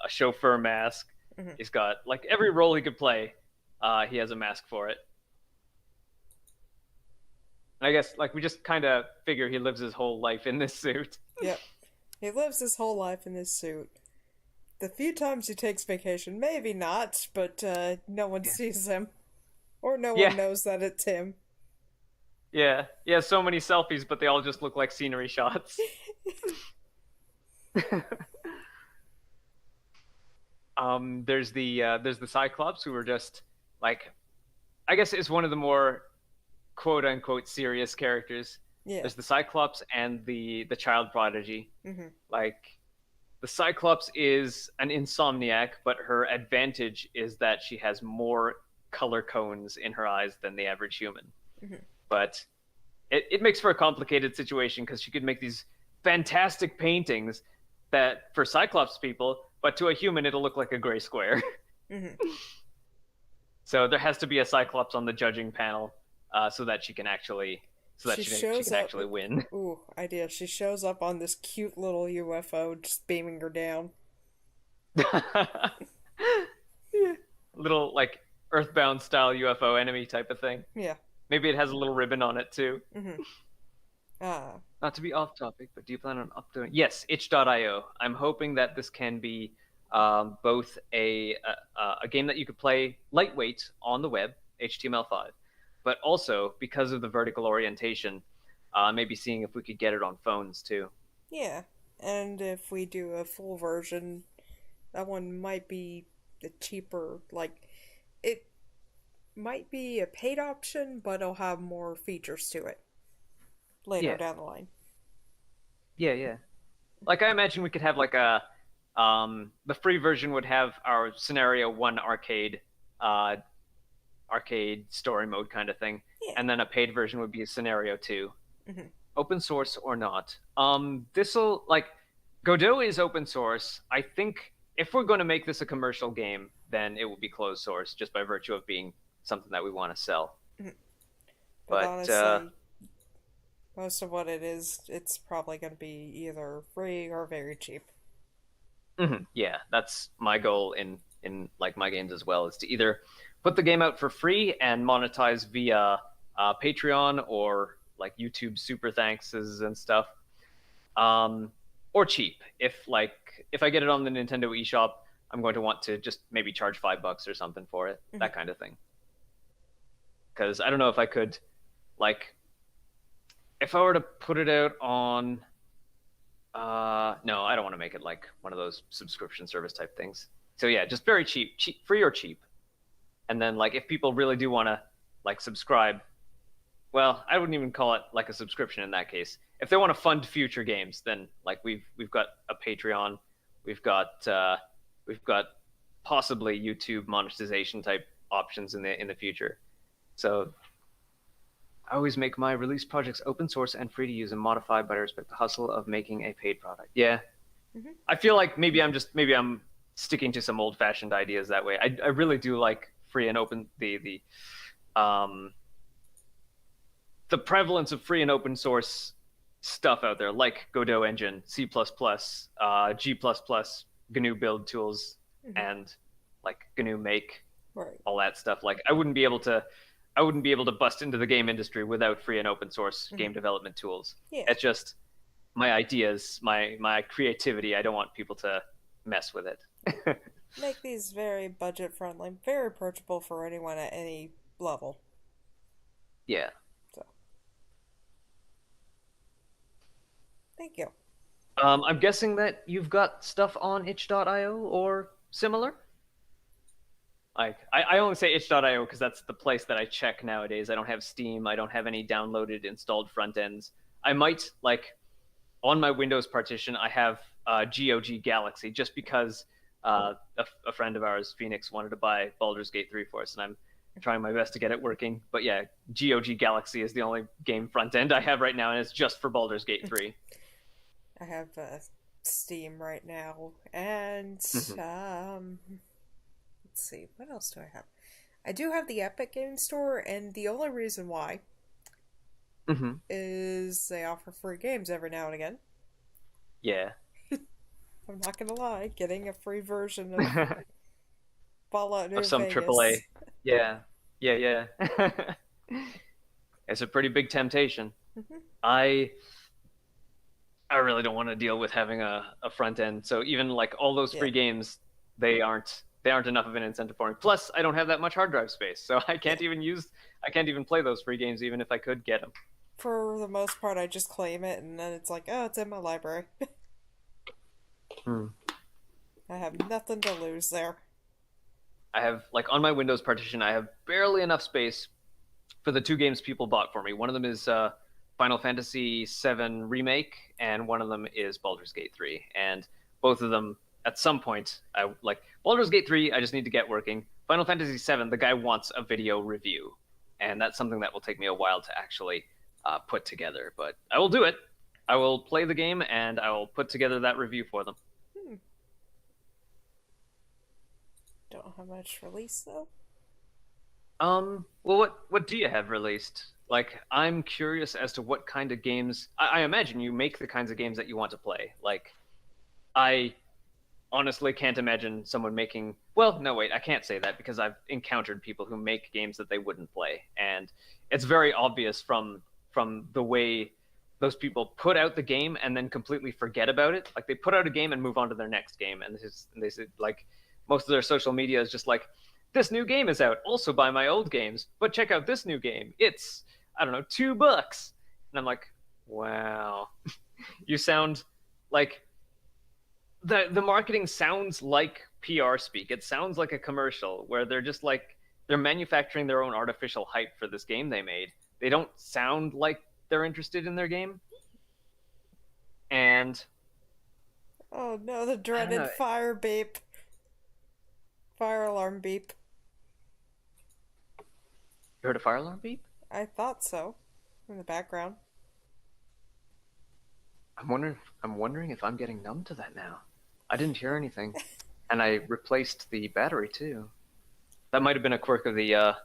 chauffeur mask, he's got like every role he could play, he has a mask for it. And I guess like we just kind of figure he lives his whole life in this suit. Yep, he lives his whole life in this suit. The few times he takes vacation, maybe not, but no one sees him. Or no one knows that it's him. Yeah, so many selfies, but they all just look like scenery shots. There's the Cyclops, who are just like, I guess is one of the more quote unquote serious characters. Yeah. There's the Cyclops and the child prodigy. Mm-hmm. Like, the Cyclops is an insomniac, but her advantage is that she has more color cones in her eyes than the average human. Mm-hmm. But it makes for a complicated situation because she could make these fantastic paintings that for Cyclops people, but to a human it'll look like a gray square. Mm-hmm. So there has to be a Cyclops on the judging panel so that she can actually she can actually win. Ooh, idea. She shows up on this cute little UFO just beaming her down. Yeah. Little like Earthbound style UFO enemy type of thing. Yeah. Maybe it has a little ribbon on it too. Mm-hmm. Not to be off topic, but do you plan on uploading? Yes, itch.io. I'm hoping that this can be both a game that you could play lightweight on the web, HTML5, but also because of the vertical orientation, maybe seeing if we could get it on phones too. Yeah, and if we do a full version, that one might be the cheaper, like, it might be a paid option, but it'll have more features to it later down the line. Yeah. Like, I imagine we could have like the free version would have our Scenario 1 arcade story mode kind of thing, and then a paid version would be a Scenario 2. Mm-hmm. Open source or not. This'll like Godot is open source. I think if we're going to make this a commercial game, then it will be closed source just by virtue of being something that we want to sell. But But honestly, most of what it is, it's probably going to be either free or very cheap. yeah, that's my goal in like my games as well, is to either put the game out for free and monetize via Patreon or like YouTube super thankses and stuff, or cheap. If I get it on the Nintendo eShop, I'm going to want to just maybe charge $5 or something for it, that kind of thing. Because I don't know if I could, like, if I were to put it out on, no, I don't want to make it like one of those subscription service type things. So yeah, just very cheap, free or cheap. And then like if people really do want to like subscribe, well, I wouldn't even call it like a subscription in that case. If they want to fund future games, then like we've got a Patreon, we've got possibly YouTube monetization type options in the future. So I always make my release projects open source and free to use and modify, but I respect the hustle of making a paid product. Yeah, I feel like maybe I'm sticking to some old fashioned ideas that way. I really do like free and open the prevalence of free and open source stuff out there, like Godot Engine, C++, G++, GNU build tools, and like GNU Make, Right. all that stuff. Like I wouldn't be able to bust into the game industry without free and open source game development tools. Yeah. It's just my ideas, my creativity. I don't want people to mess with it. Make these very budget friendly, very approachable for anyone at any level. Yeah. So, thank you. I'm guessing that you've got stuff on itch.io or similar? Like, I only say itch.io because that's the place that I check nowadays. I don't have Steam. I don't have any downloaded, installed front ends. I might, like, on my Windows partition, I have GOG Galaxy just because a friend of ours, Phoenix, wanted to buy Baldur's Gate 3 for us, and I'm trying my best to get it working. But yeah, GOG Galaxy is the only game front end I have right now, and it's just for Baldur's Gate 3. I have Steam right now, and let's see, what else do I have? I do have the Epic Game Store, and the only reason why is they offer free games every now and again. Yeah. I'm not gonna lie, getting a free version of Fallout New Of some Vegas. AAA. Yeah. Yeah. It's a pretty big temptation. I really don't want to deal with having a front end. So even like all those free games, they aren't enough of an incentive for me. Plus, I don't have that much hard drive space, so I can't even play those free games even if I could get them. For the most part, I just claim it, and then it's like, oh, it's in my library. I have nothing to lose there. I have, like, on my Windows partition, I have barely enough space for the two games people bought for me. One of them is Final Fantasy VII Remake, and one of them is Baldur's Gate 3. And both of them, at some point, Baldur's Gate 3, I just need to get working. Final Fantasy VII, the guy wants a video review, and that's something that will take me a while to actually put together. But I will do it. I will play the game, and I will put together that review for them. Don't have much release, though. Well, what do you have released? Like, I'm curious as to what kind of games. I imagine you make the kinds of games that you want to play. Like, I honestly can't imagine someone making. Well, no, wait, I can't say that because I've encountered people who make games that they wouldn't play, and it's very obvious from the way those people put out the game and then completely forget about it. Like, they put out a game and move on to their next game, and they say, like, most of their social media is just like, this new game is out. Also buy my old games, but check out this new game. It's, I don't know, $2. And I'm like, wow. You sound like the marketing sounds like PR speak. It sounds like a commercial where they're just like, they're manufacturing their own artificial hype for this game they made. They don't sound like they're interested in their game. And oh no, the dreaded fire beep. Fire alarm beep. You heard a fire alarm beep? I thought so. In the background. I'm wondering if I'm getting numb to that now. I didn't hear anything. And I replaced the battery too. That might have been a quirk of the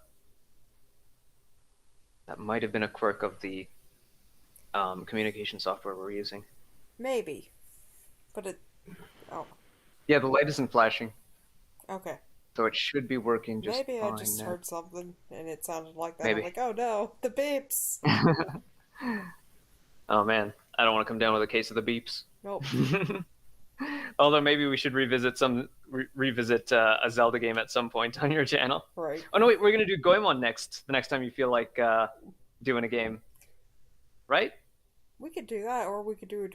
communication software we're using. Maybe. But it. Oh, Yeah, the light isn't flashing, okay. so it should be working just Maybe I fine just now. heard something and it sounded like that. I'm Maybe. like, oh no, the beeps. Oh man, I don't want to come down with a case of the beeps. Nope. Although maybe we should revisit a Zelda game at some point on your channel. Right. Oh no, wait, we're gonna do Goemon next. The next time you feel like doing a game, right? We could do that, or we could do a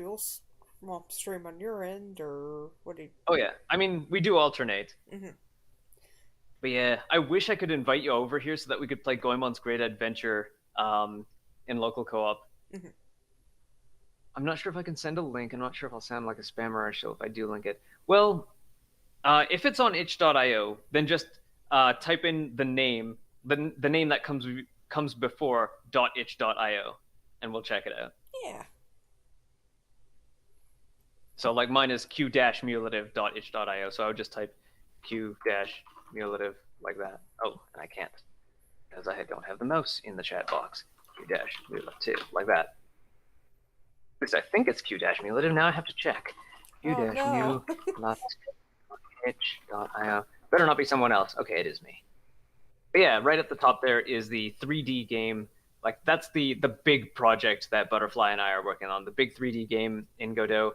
well, stream on your end, or what do you. Oh yeah, I mean we do alternate. Mm-hmm. But yeah, I wish I could invite you over here so that we could play Goemon's Great Adventure in local co-op. Mm-hmm. I'm not sure if I can send a link. I'm not sure if I'll sound like a spammer or show if I do link it. Well, if it's on itch.io, then just type in the name, the name that comes before .itch.io, and we'll check it out. Yeah. So like mine is q-mulative.itch.io, so I would just type q-mulative like that. Oh, and I can't, because I don't have the mouse in the chat box. q-mulative, like that. At least I think it's q-mulative. Now I have to check. q-mulative.itch.io. Better not be someone else. Okay, it is me. But yeah, right at the top there is the 3D game. Like that's the big project that Butterfly and I are working on. The big 3D game in Godot.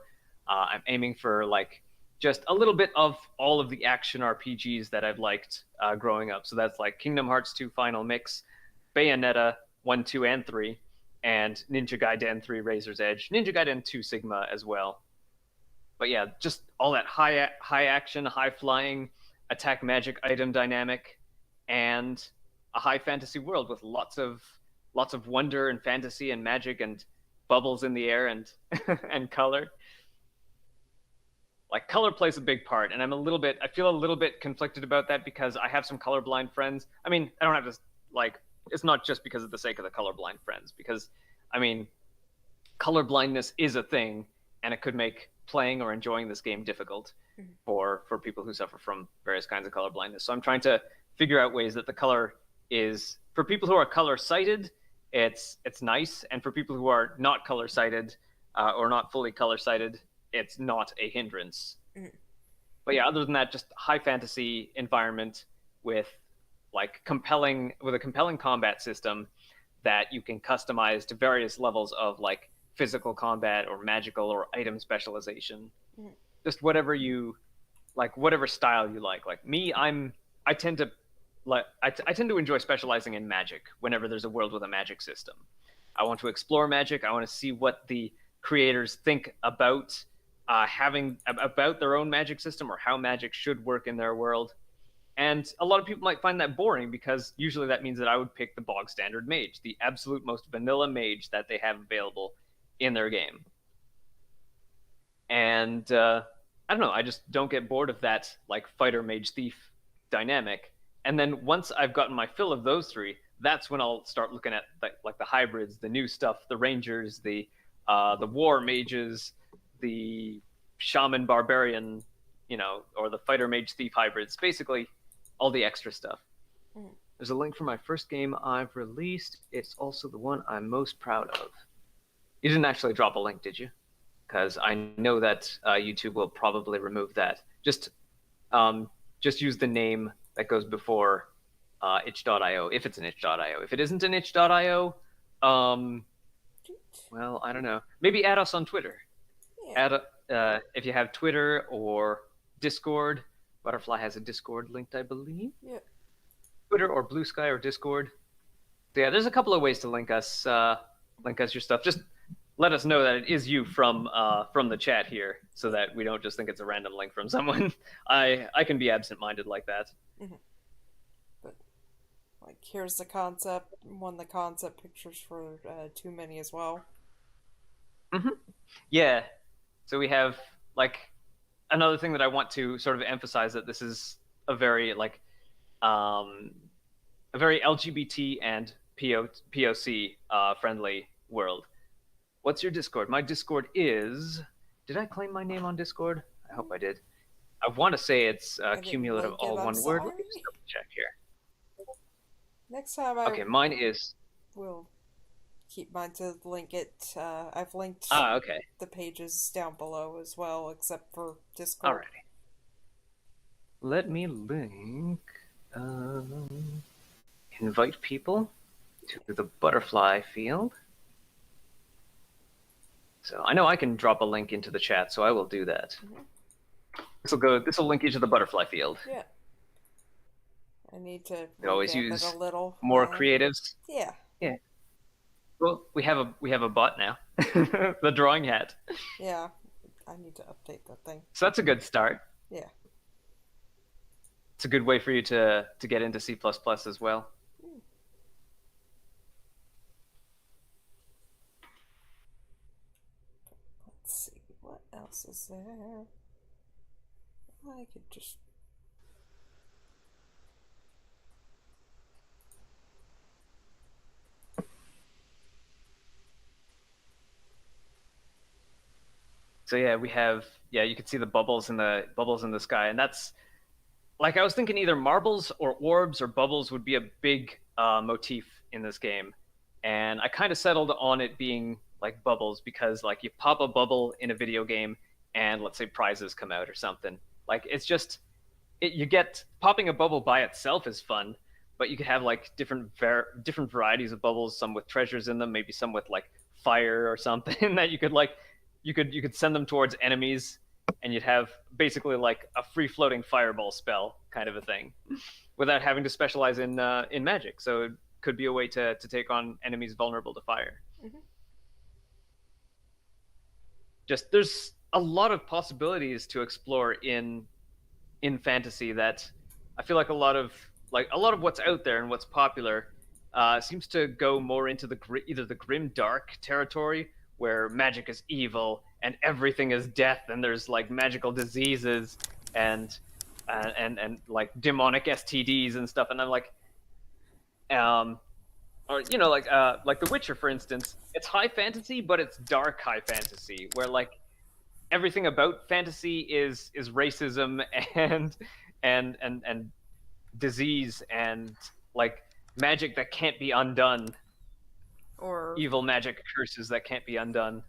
I'm aiming for like just a little bit of all of the action RPGs that I've liked growing up. So that's like Kingdom Hearts 2 Final Mix, Bayonetta 1, 2, and 3, and Ninja Gaiden 3 Razor's Edge, Ninja Gaiden 2 Sigma as well. But yeah, just all that high action, high flying, attack magic item dynamic, and a high fantasy world with lots of wonder and fantasy and magic and bubbles in the air and and color. Like color plays a big part, and I feel a little bit conflicted about that because I have some colorblind friends. I mean, I don't have to like, it's not just because of the sake of the colorblind friends, because I mean, colorblindness is a thing, and it could make playing or enjoying this game difficult for people who suffer from various kinds of colorblindness. So I'm trying to figure out ways that the color is, for people who are color sighted, it's nice, and for people who are not color sighted or not fully color sighted, it's not a hindrance. But yeah, other than that, just high fantasy environment with a compelling combat system that you can customize to various levels of like physical combat or magical or item specialization. Just whatever you like, whatever style you like. Like me, I tend to enjoy specializing in magic whenever there's a world with a magic system. I want to explore magic. I want to see what the creators think about about their own magic system or how magic should work in their world. And a lot of people might find that boring because usually that means that I would pick the bog standard mage, the absolute most vanilla mage that they have available in their game. And I don't know, I just don't get bored of that like fighter mage thief dynamic. And then once I've gotten my fill of those three, that's when I'll start looking at like the hybrids, the new stuff, the rangers, the war mages, the shaman barbarian, or the fighter mage thief hybrids, basically all the extra stuff. There's a link for my first game I've released. It's also the one I'm most proud of. You didn't actually drop a link, did you? Because I know that YouTube will probably remove that. Just use the name that goes before itch.io, if it's an itch.io. If it isn't an itch.io, well, I don't know. Maybe add us on Twitter. Yeah. If you have Twitter or Discord. Butterfly has a Discord linked, I believe. Yeah. Twitter or Blue Sky or Discord. So yeah, there's a couple of ways to link us your stuff. Just let us know that it is you from the chat here, so that we don't just think it's a random link from someone. I can be absent-minded like that. But like, here's the concept. The concept pictures for Too Many as well. Yeah. So we have like another thing that I want to sort of emphasize, that this is a very LGBT and POC friendly world. What's your Discord? My Discord is... Did I claim my name on Discord? I hope I did. I want to say it's I didn't cumulative link it, all I'm one word. Let me just sorry. double check here. Next time I Okay, mine is. will keep mine to link it. I've linked Ah, okay. the pages down below as well, except for Discord. Alrighty. Let me link. Um, invite people to the butterfly field. So I know I can drop a link into the chat, so I will do that. Mm-hmm. This will link you to the butterfly field. Yeah. I need to always revamp use it a little. more creatives. Yeah. Yeah. Well, we have a bot now. The drawing hat. Yeah. I need to update that thing. So that's a good start. Yeah. It's a good way for you to get into C++ as well. Let's see, what else is there? I could just... So yeah, you can see the bubbles in the sky, and that's like I was thinking either marbles or orbs or bubbles would be a big motif in this game, and I kind of settled on it being like bubbles because like you pop a bubble in a video game and let's say prizes come out or something. Like it's just you get popping a bubble by itself is fun, but you could have like different varieties of bubbles, some with treasures in them, maybe some with like fire or something that you could like you could send them towards enemies and you'd have basically like a free floating fireball spell kind of a thing without having to specialize in magic. So it could be a way to take on enemies vulnerable to fire. Mm-hmm. Just there's a lot of possibilities to explore in fantasy that I feel like a lot of what's out there and what's popular seems to go more into either the grim dark territory where magic is evil and everything is death and there's like magical diseases and like demonic STDs and stuff, and I'm like or you know like The Witcher for instance, it's high fantasy but it's dark high fantasy where like everything about fantasy is racism and disease and like magic that can't be undone, or evil magic curses that can't be undone,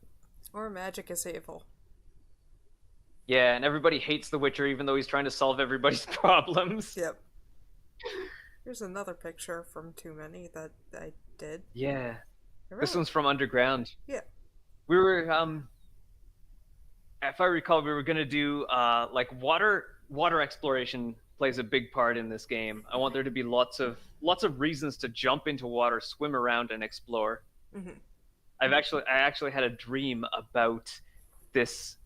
or magic is evil. Yeah, and everybody hates The Witcher even though he's trying to solve everybody's problems. Yep. Here's another picture from Too Many that I did. Yeah. Really? This one's from Underground. Yeah. We were if I recall, we were gonna do like water exploration plays a big part in this game. I want there to be lots of reasons to jump into water, swim around, and explore. Mm-hmm. I actually had a dream about this.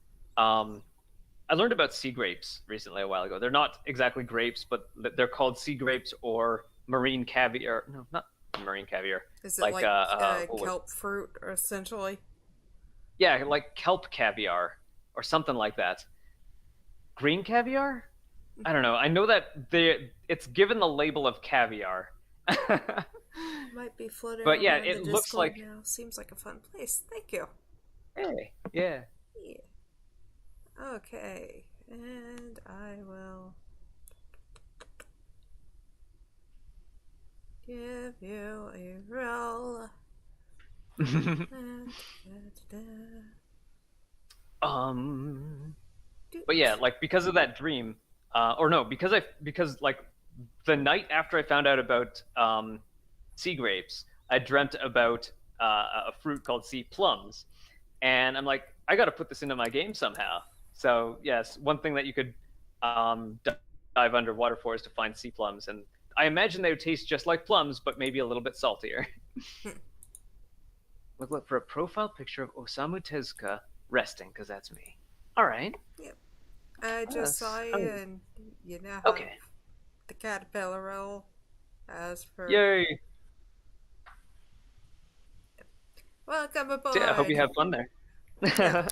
I learned about sea grapes recently a while ago. They're not exactly grapes, but they're called sea grapes or marine caviar. No, not marine caviar. Is it like kelp fruit, essentially? Yeah, like kelp caviar or something like that. Green caviar? I don't know. I know that it's given the label of caviar. Might be floating. But yeah, it looks like now. Seems like a fun place. Thank you. Hey, yeah. Yeah. Okay, and I will give you a roll. But yeah, like because of that dream, because like the night after I found out about sea grapes, I dreamt about a fruit called sea plums, and I'm like, I got to put this into my game somehow. So yes, one thing that you could dive underwater for is to find sea plums, and I imagine they would taste just like plums, but maybe a little bit saltier. Look for a profile picture of Osamu Tezuka resting, because that's me. All right. Yep. I just saw you, and you now have the caterpillar roll as per. Yay! Welcome aboard. So yeah, I hope you have fun there. Yeah.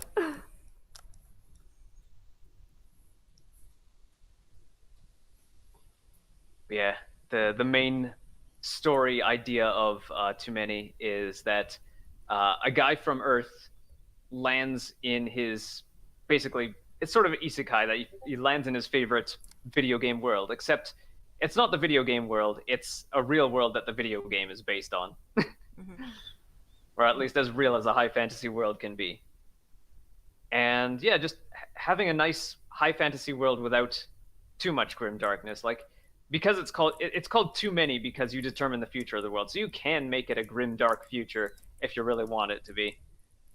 Yeah, the main story idea of Too Many is that a guy from Earth lands in his basically it's sort of an isekai that he lands in his favorite video game world, except it's not the video game world, it's a real world that the video game is based on. Mm-hmm. Or at least as real as a high fantasy world can be. And yeah, just having a nice high fantasy world without too much grim darkness, like because it's called Too Many because you determine the future of the world. So you can make it a grim dark future if you really want it to be.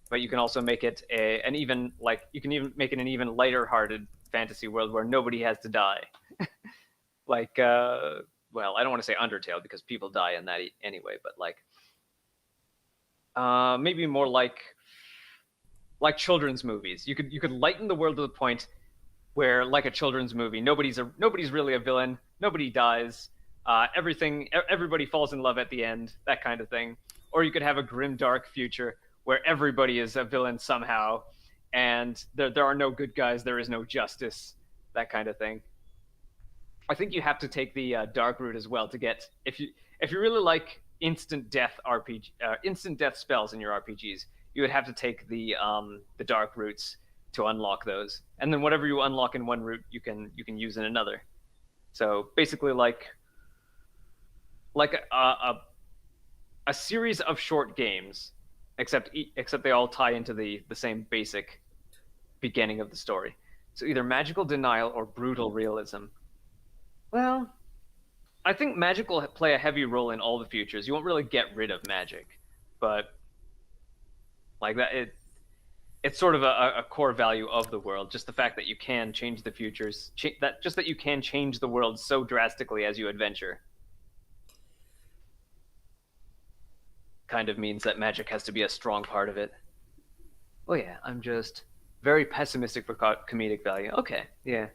But you can also make it an even lighter hearted fantasy world where nobody has to die. Like well, I don't want to say Undertale because people die in that anyway, but like maybe more like children's movies. You could lighten the world to the point where, like a children's movie, nobody's really a villain, nobody dies, everybody falls in love at the end, that kind of thing. Or you could have a grim dark future where everybody is a villain somehow, and there are no good guys, there is no justice, that kind of thing. I think you have to take the dark route as well to get, if you really like instant death spells in your RPGs, you would have to take the dark routes to unlock those, and then whatever you unlock in one route, you can use in another. So basically, like a series of short games, except they all tie into the same basic beginning of the story. So either magical denial or brutal realism. Well, I think magic will play a heavy role in all the futures. You won't really get rid of magic, but like that, it's sort of a core value of the world. Just the fact that you can change the futures, that you can change the world so drastically as you adventure, kind of means that magic has to be a strong part of it. Oh yeah, I'm just very pessimistic for comedic value. Okay, yeah.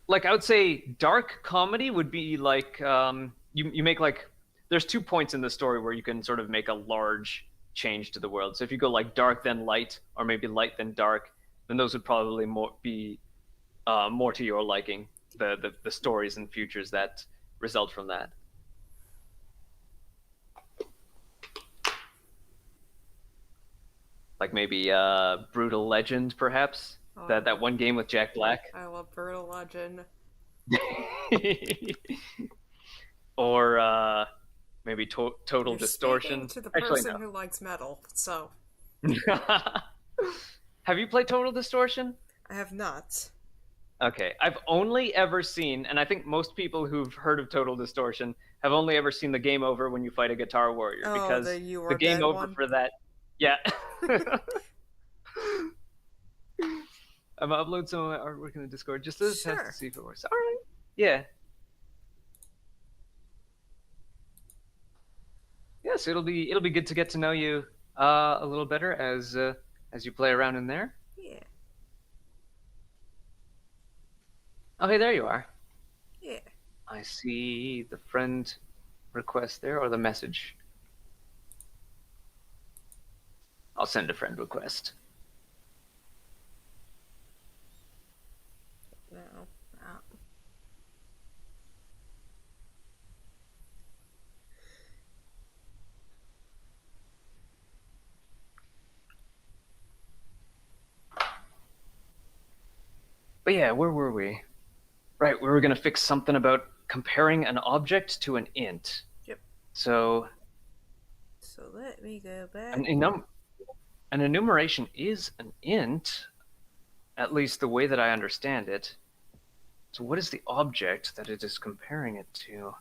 Like, I would say dark comedy would be like you make like, there's 2 points in the story where you can sort of make a large change to the world. So if you go like dark then light, or maybe light then dark, then those would probably be more to your liking, the stories and futures that result from that. Like maybe Brutal Legend, perhaps. Oh, that one game with Jack Black. I love Brutal Legend. Or maybe Total Distortion. To the person who likes metal, so. Have you played Total Distortion? I have not. Okay, I've only ever seen, and I think most people who've heard of Total Distortion have only ever seen the game over when you fight a Guitar Warrior, because the game over one? For that, yeah. I'm gonna upload some of my artwork in the Discord just as a test to see if it works. All right. Yeah. Yes, it'll be good to get to know you a little better as you play around in there. Yeah. Oh, hey, there you are. Yeah. I see the friend request there, or the message. I'll send a friend request. No. But yeah, where were we? Right, we were going to fix something about comparing an object to an int. Yep. So let me go back. An enumeration is an int, at least the way that I understand it. So what is the object that it is comparing it to?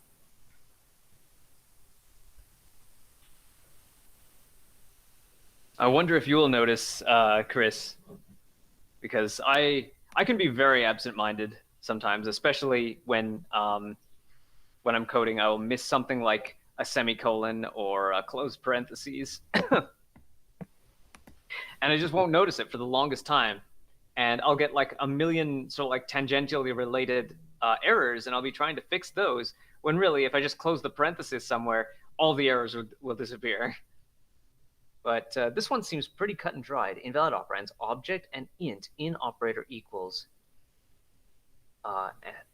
I wonder if you will notice, Chris, because I can be very absent-minded sometimes, especially when I'm coding. I will miss something like a semicolon or a closed parentheses. And I just won't notice it for the longest time. And I'll get like a million sort of like tangentially related errors, and I'll be trying to fix those, when really, if I just close the parenthesis somewhere, all the errors will disappear. But this one seems pretty cut and dried. Invalid operands, object and int in operator equals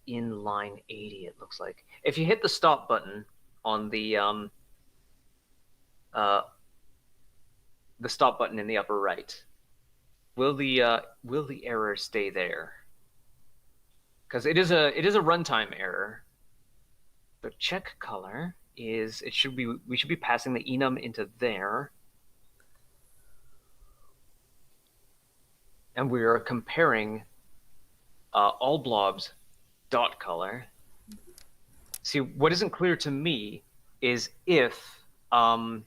in line 80, it looks like. If you hit the stop button on the stop button in the upper right, will the error stay there? Because it is a runtime error. The check color is we should be passing the enum into there, and we are comparing all blobs dot color. See, what isn't clear to me is if the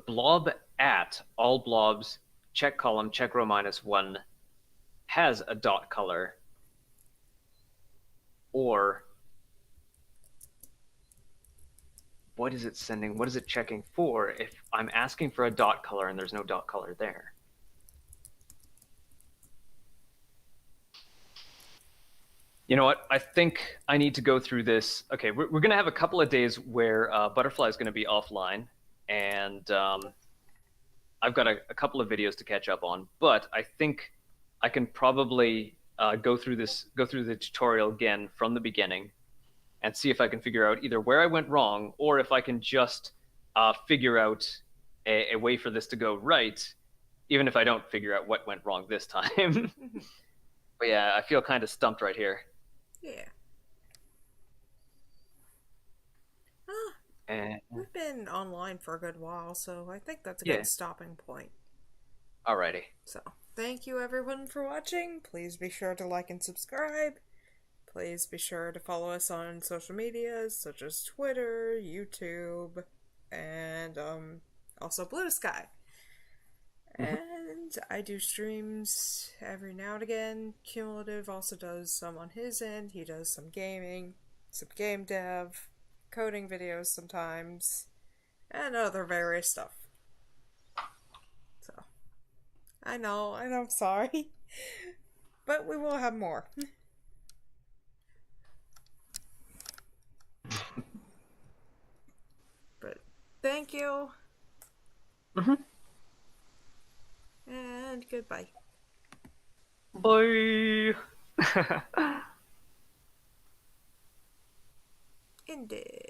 blob at all blobs check column check row -1 has a dot color, or what is it sending? What is it checking for if I'm asking for a dot color and there's no dot color there? You know what? I think I need to go through this. Okay, we're going to have a couple of days where Butterfly is going to be offline, and I've got a couple of videos to catch up on. But I think I can probably go through the tutorial again from the beginning, and see if I can figure out either where I went wrong, or if I can just figure out a way for this to go right, even if I don't figure out what went wrong this time. But yeah, I feel kind of stumped right here. Yeah. We've been online for a good while, so I think that's a good stopping point. Alrighty. So, thank you everyone for watching. Please be sure to like and subscribe. Please be sure to follow us on social medias such as Twitter, YouTube, and also Blue Sky. And I do streams every now and again. Cumulative also does some on his end. He does some gaming, some game dev, coding videos sometimes, and other various stuff. So, I know, I'm sorry. But we will have more. But thank you. And goodbye. Bye. Indeed.